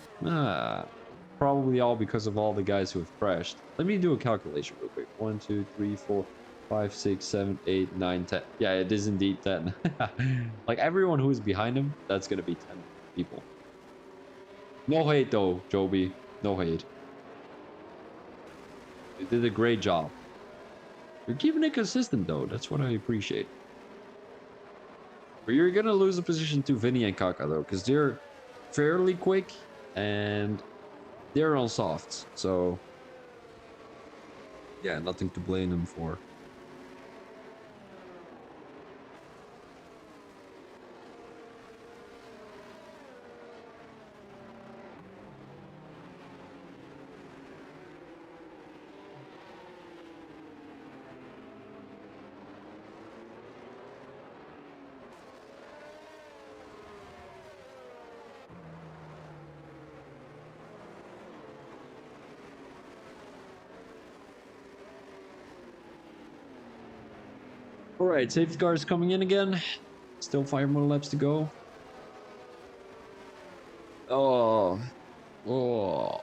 Probably all because of all the guys who have crashed. Let me do a calculation real quick. 1, 2, 3, 4, 5, 6, 7, 8, 9, 10. Yeah, it is indeed 10. Like everyone who is behind him, that's gonna be 10 people. No hate though, Joby. No hate. You did a great job. You're keeping it consistent though. That's what I appreciate. But you're gonna lose a position to Vinny and Kaka though, because they're fairly quick and they're on softs. So yeah, nothing to blame them for. All right, safety car is coming in again. Still 5 more laps to go. Oh. All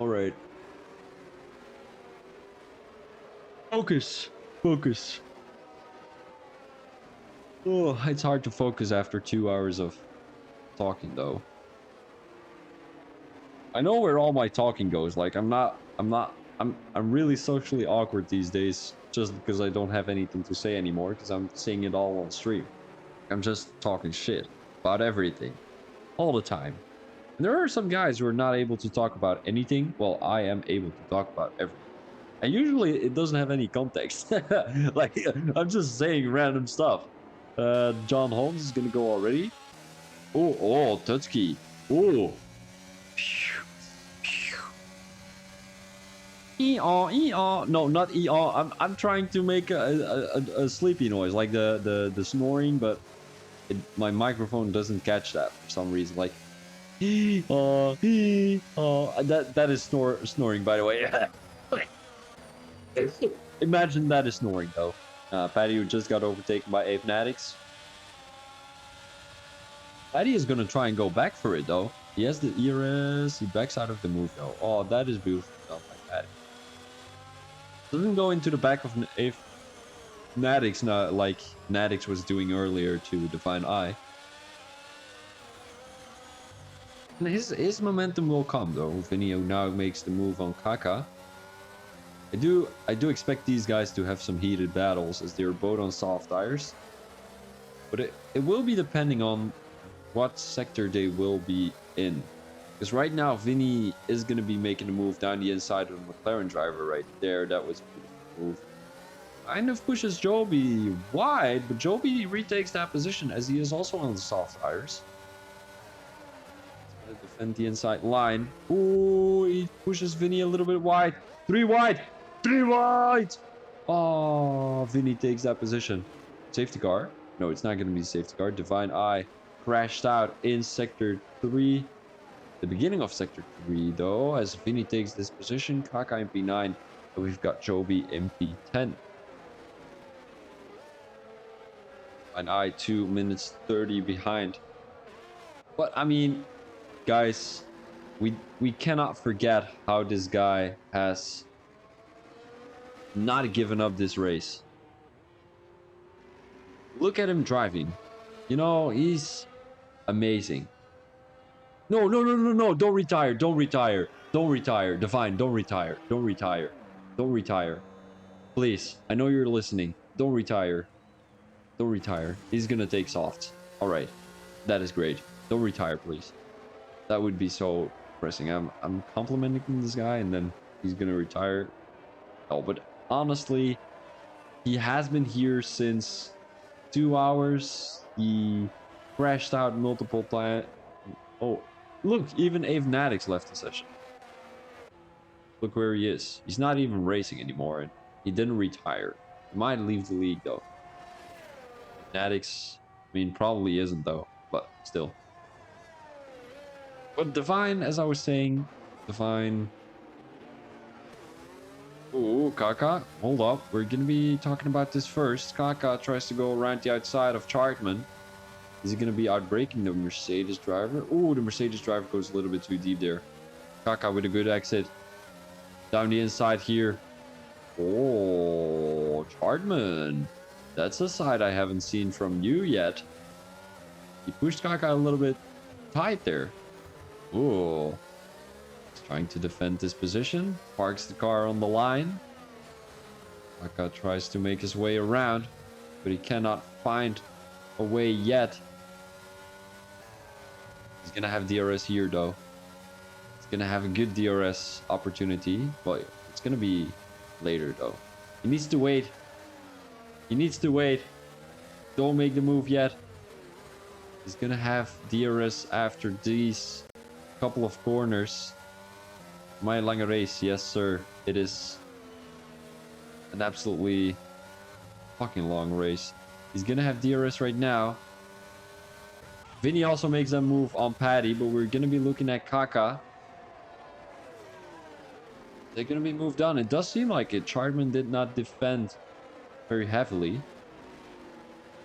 right. Focus. Oh, it's hard to focus after 2 hours of talking though. I know where all my talking goes. Like I'm really socially awkward these days just because I don't have anything to say anymore because I'm saying it all on stream. I'm just talking shit about everything all the time. And there are some guys who are not able to talk about anything. Well, I am able to talk about everything. And usually it doesn't have any context. Like I'm just saying random stuff. John Holmes is gonna go already. Oh, Tutski. Oh. No, not I'm trying to make a sleepy noise, like the snoring, but my microphone doesn't catch that for some reason. Like that is snoring, by the way. Imagine that is snoring though. Patty who just got overtaken by Ape Natix. Patty is gonna try and go back for it though. He has the ERS. He backs out of the move though. Oh, that is beautiful done by Patty. Doesn't go into the back of if Natix, not like Natix was doing earlier to Divine Eye. And his momentum will come though. Vinio now makes the move on Kaka. I do expect these guys to have some heated battles as they're both on soft tires. But it will be depending on what sector they will be in. Because right now, Vinny is going to be making a move down the inside of the McLaren driver right there. That was a beautiful move. Kind of pushes Joby wide, but Joby retakes that position as he is also on the soft tires. He's going to defend the inside line. Ooh, he pushes Vinny a little bit wide. 3 wide! 3 wide! Oh, Vinny takes that position. Safety car. No, it's not going to be safety car. Divine Eye crashed out in sector 3. The beginning of sector 3 though, as Vinny takes this position. Kaka in P9, and we've got Joby in P10. And I 2 minutes 30 behind. But I mean, guys, we cannot forget how this guy has not given up this race. Look at him driving. You know, he's amazing. No, don't retire, don't retire, don't retire. Divine, don't retire, don't retire, don't retire. Please, I know you're listening. Don't retire. Don't retire. He's gonna take soft. All right, that is great. Don't retire, please. That would be so depressing. I'm complimenting this guy and then he's gonna retire. Oh, but honestly, he has been here since 2 hours. He crashed out multiple times. Oh, look, even Avenatics left the session. Look where he is. He's not even racing anymore. And he didn't retire. He might leave the league though. Avenatics, I mean, probably isn't though, but still. But Divine, as I was saying, Divine. Ooh, Kaka, hold up. We're gonna be talking about this first. Kaka tries to go around the outside of Chartman. Is he gonna be outbraking the Mercedes driver? Ooh, the Mercedes driver goes a little bit too deep there. Kaka with a good exit. Down the inside here. Oh, Chartman. That's a side I haven't seen from you yet. He pushed Kaka a little bit tight there. Ooh. He's trying to defend this position. Parks the car on the line. Kaka tries to make his way around, but he cannot find a way yet. He's gonna have DRS here though. He's gonna have a good DRS opportunity, but it's gonna be later though. He needs to wait. He needs to wait. Don't make the move yet. He's gonna have DRS after these couple of corners. My lange race, yes sir. It is an absolutely fucking long race. He's gonna have DRS right now. Vinny also makes that move on Paddy, but we're gonna be looking at Kaka. They're gonna be moved on. It does seem like it. Chartman did not defend very heavily.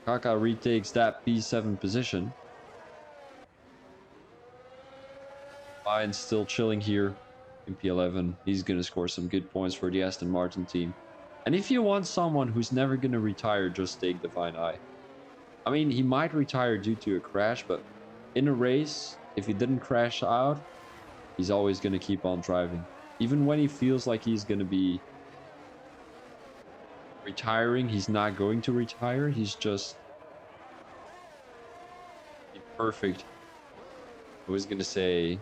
Kaka retakes that P7 position. Mine's still chilling here in P11. He's gonna score some good points for the Aston Martin team. And if you want someone who's never gonna retire, just take Divine Eye. I mean, he might retire due to a crash, but in a race, if he didn't crash out, he's always gonna keep on driving. Even when he feels like he's gonna be retiring, he's not going to retire. He's just perfect. I was gonna say,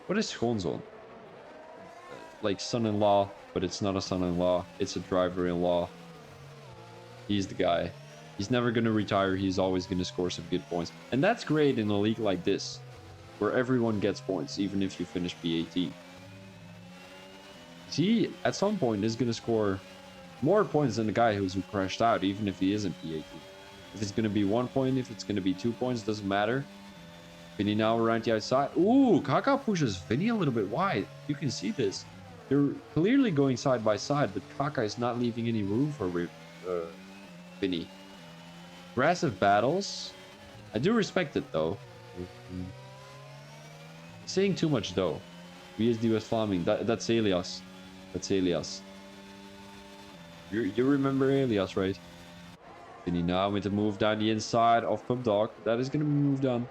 what is schoonzoon? Like son-in-law, but it's not a son-in-law. It's a driver-in-law. He's the guy. He's never gonna retire. He's always gonna score some good points, and that's great in a league like this, where everyone gets points, even if you finish P18. He, at some point, is gonna score more points than the guy who crashed out, even if he isn't P18. If it's gonna be 1 point, if it's gonna be 2 points, doesn't matter. Vinny now around the outside. Ooh, Kaka pushes Vinny a little bit wide. You can see this. They're clearly going side by side, but Kaka is not leaving any room for Vinny. Aggressive battles. I do respect it though. Saying too much though. Wie is die West-Vlaming? That's Elias. That's Elias. You remember Elias, right? Vinny now with the move down the inside of Pub Dog. That is going to be moved on.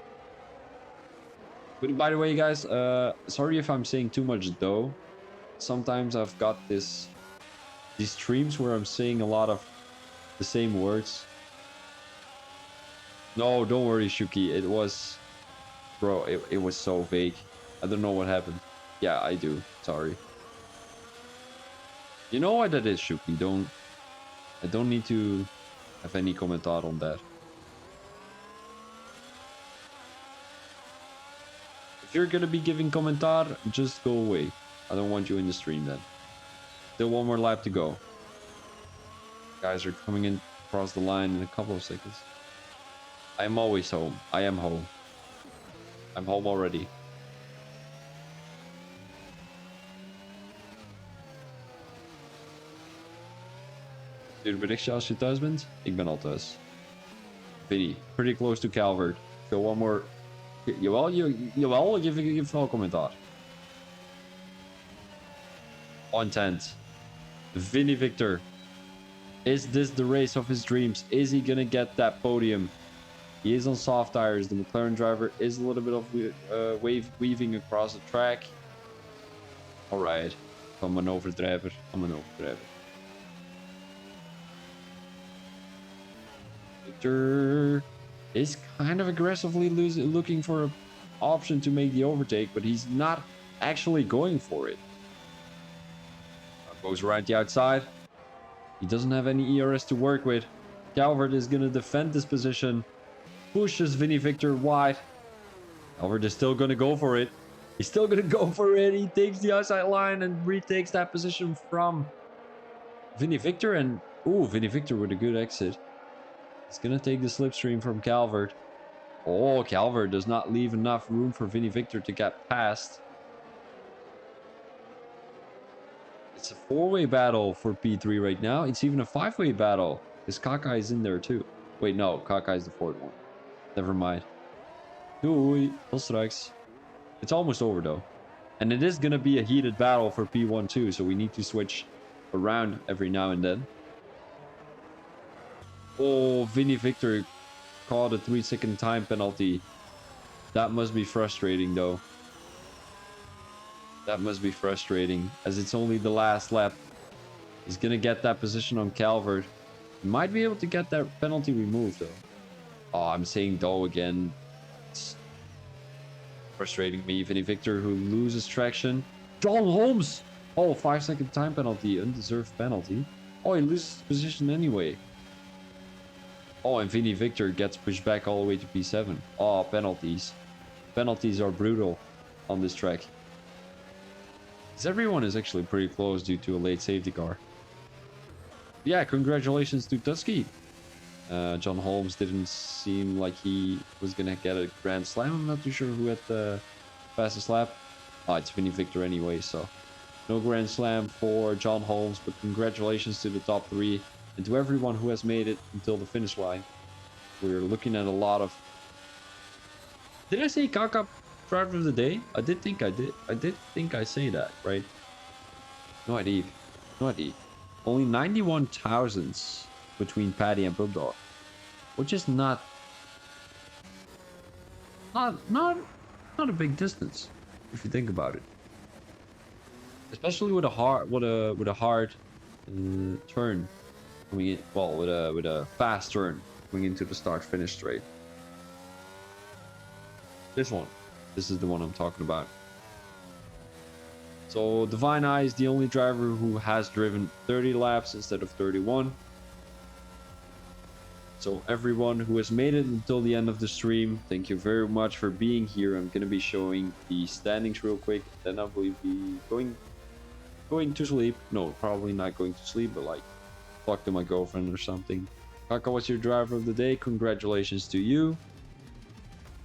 But by the way, guys, sorry if I'm saying too much though. Sometimes I've got these streams where I'm saying a lot of the same words. No, don't worry, Shuki. It was... Bro, it was so vague. I don't know what happened. Yeah, I do. Sorry. You know what that is, Shuki. I don't need to have any comment on that. If you're gonna be giving commentar, just go away. I don't want you in the stream then. Still one more lap to go. Guys are coming in across the line in a couple of seconds. I'm always home. I am home. I'm home already. Stuur berichtje als je thuis bent. Ik ben al thuis. Vinny, pretty close to Calvert. Go one more. Jawel, give wel commentaar. On 10th. Vinny Victor. Is this the race of his dreams? Is he gonna get that podium? He is on soft tires. The McLaren driver is a little bit of weaving across the track. Alright. Van mijn overdrijver. Victor. is kind of aggressively looking for an option to make the overtake, but he's not actually going for it. Goes right the outside. He doesn't have any ERS to work with. Calvert is going to defend this position. Pushes Vinny Victor wide. Calvert is still going to go for it. He's still going to go for it. He takes the outside line and retakes that position from Vinny Victor. And, ooh, Vinny Victor with a good exit. He's going to take the slipstream from Calvert. Oh, Calvert does not leave enough room for Vinny Victor to get past. It's a four-way battle for P3 right now. It's even a five-way battle. Because Kakai is in there too. Wait, no. Kakai is the fourth one. Never mind. Doei. Full strikes. It's almost over though. And it is going to be a heated battle for P1 too. So we need to switch around every now and then. Oh, Vinny Victor caught a 3-second time penalty. That must be frustrating though. That must be frustrating, as it's only the last lap. He's gonna get that position on Calvert. He might be able to get that penalty removed, though. Oh, I'm saying though again. It's frustrating me. Vinny Victor, who loses traction. John Holmes! Oh, 5-second time penalty. Undeserved penalty. Oh, he loses position anyway. Oh, and Vinny Victor gets pushed back all the way to P7. Oh, penalties. Penalties are brutal on this track. Everyone is actually pretty close due to a late safety car. Yeah, congratulations to Tusky. John Holmes didn't seem like he was gonna get a Grand Slam. I'm not too sure who had the fastest lap. Oh, it's Vinny Victor anyway, so no Grand Slam for John Holmes, but congratulations to the top 3 and to everyone who has made it until the finish line. We're looking at a lot of... Did I say Kaka driver of the day? I did think I did. I did think I say that, right? No idea. No idea. Only 91 thousandths between Paddy and Bulldog, which is not a big distance if you think about it. Especially with a hard turn coming in. Well, with a fast turn coming into the start-finish straight. This one. This is the one I'm talking about. So Divine Eye is the only driver who has driven 30 laps instead of 31. So everyone who has made it until the end of the stream, thank you very much for being here. I'm going to be showing the standings real quick. Then I will be going to sleep. No, probably not going to sleep, but like talk to my girlfriend or something. Kaka was your driver of the day. Congratulations to you.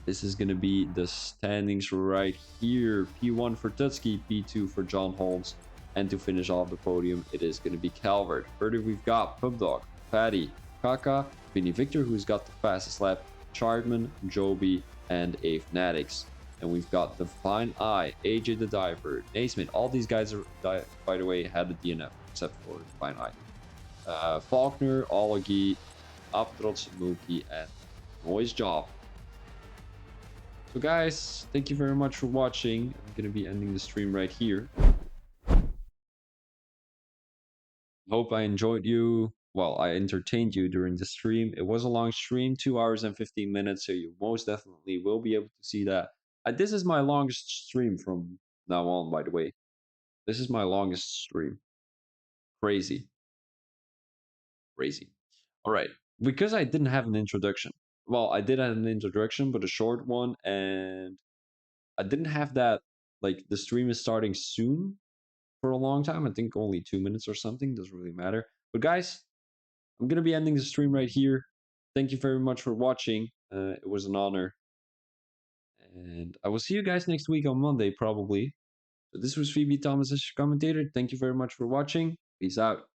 This is going to be the standings right here. P1 for Tutski, P2 for John Holmes. And to finish off the podium, it is going to be Calvert. Further, we've got Pubdog, Paddy, Kaka, Vinny Victor, who's got the fastest lap, Chardman, Joby, and A Fanatics. And we've got Divine Eye, AJ the Diver, Naismith. All these guys, are, by the way, had a DNF, except for Divine Eye. Faulkner, Ology, Aptrots, Mookie, and Noise Job. So guys, thank you very much for watching. I'm going to be ending the stream right here. Hope I enjoyed you. Well, I entertained you during the stream. It was a long stream, 2 hours and 15 minutes, so you most definitely will be able to see that. This is my longest stream from now on, by the way. This is my longest stream. Crazy. Crazy. All right. Because I didn't have an introduction. Well, I did have an introduction, but a short one, and I didn't have that, like, the stream is starting soon for a long time. I think only 2 minutes or something. Doesn't really matter. But guys, I'm going to be ending the stream right here. Thank you very much for watching. It was an honor. And I will see you guys next week on Monday, probably. So this was Phoebe Thomas as your commentator. Thank you very much for watching. Peace out.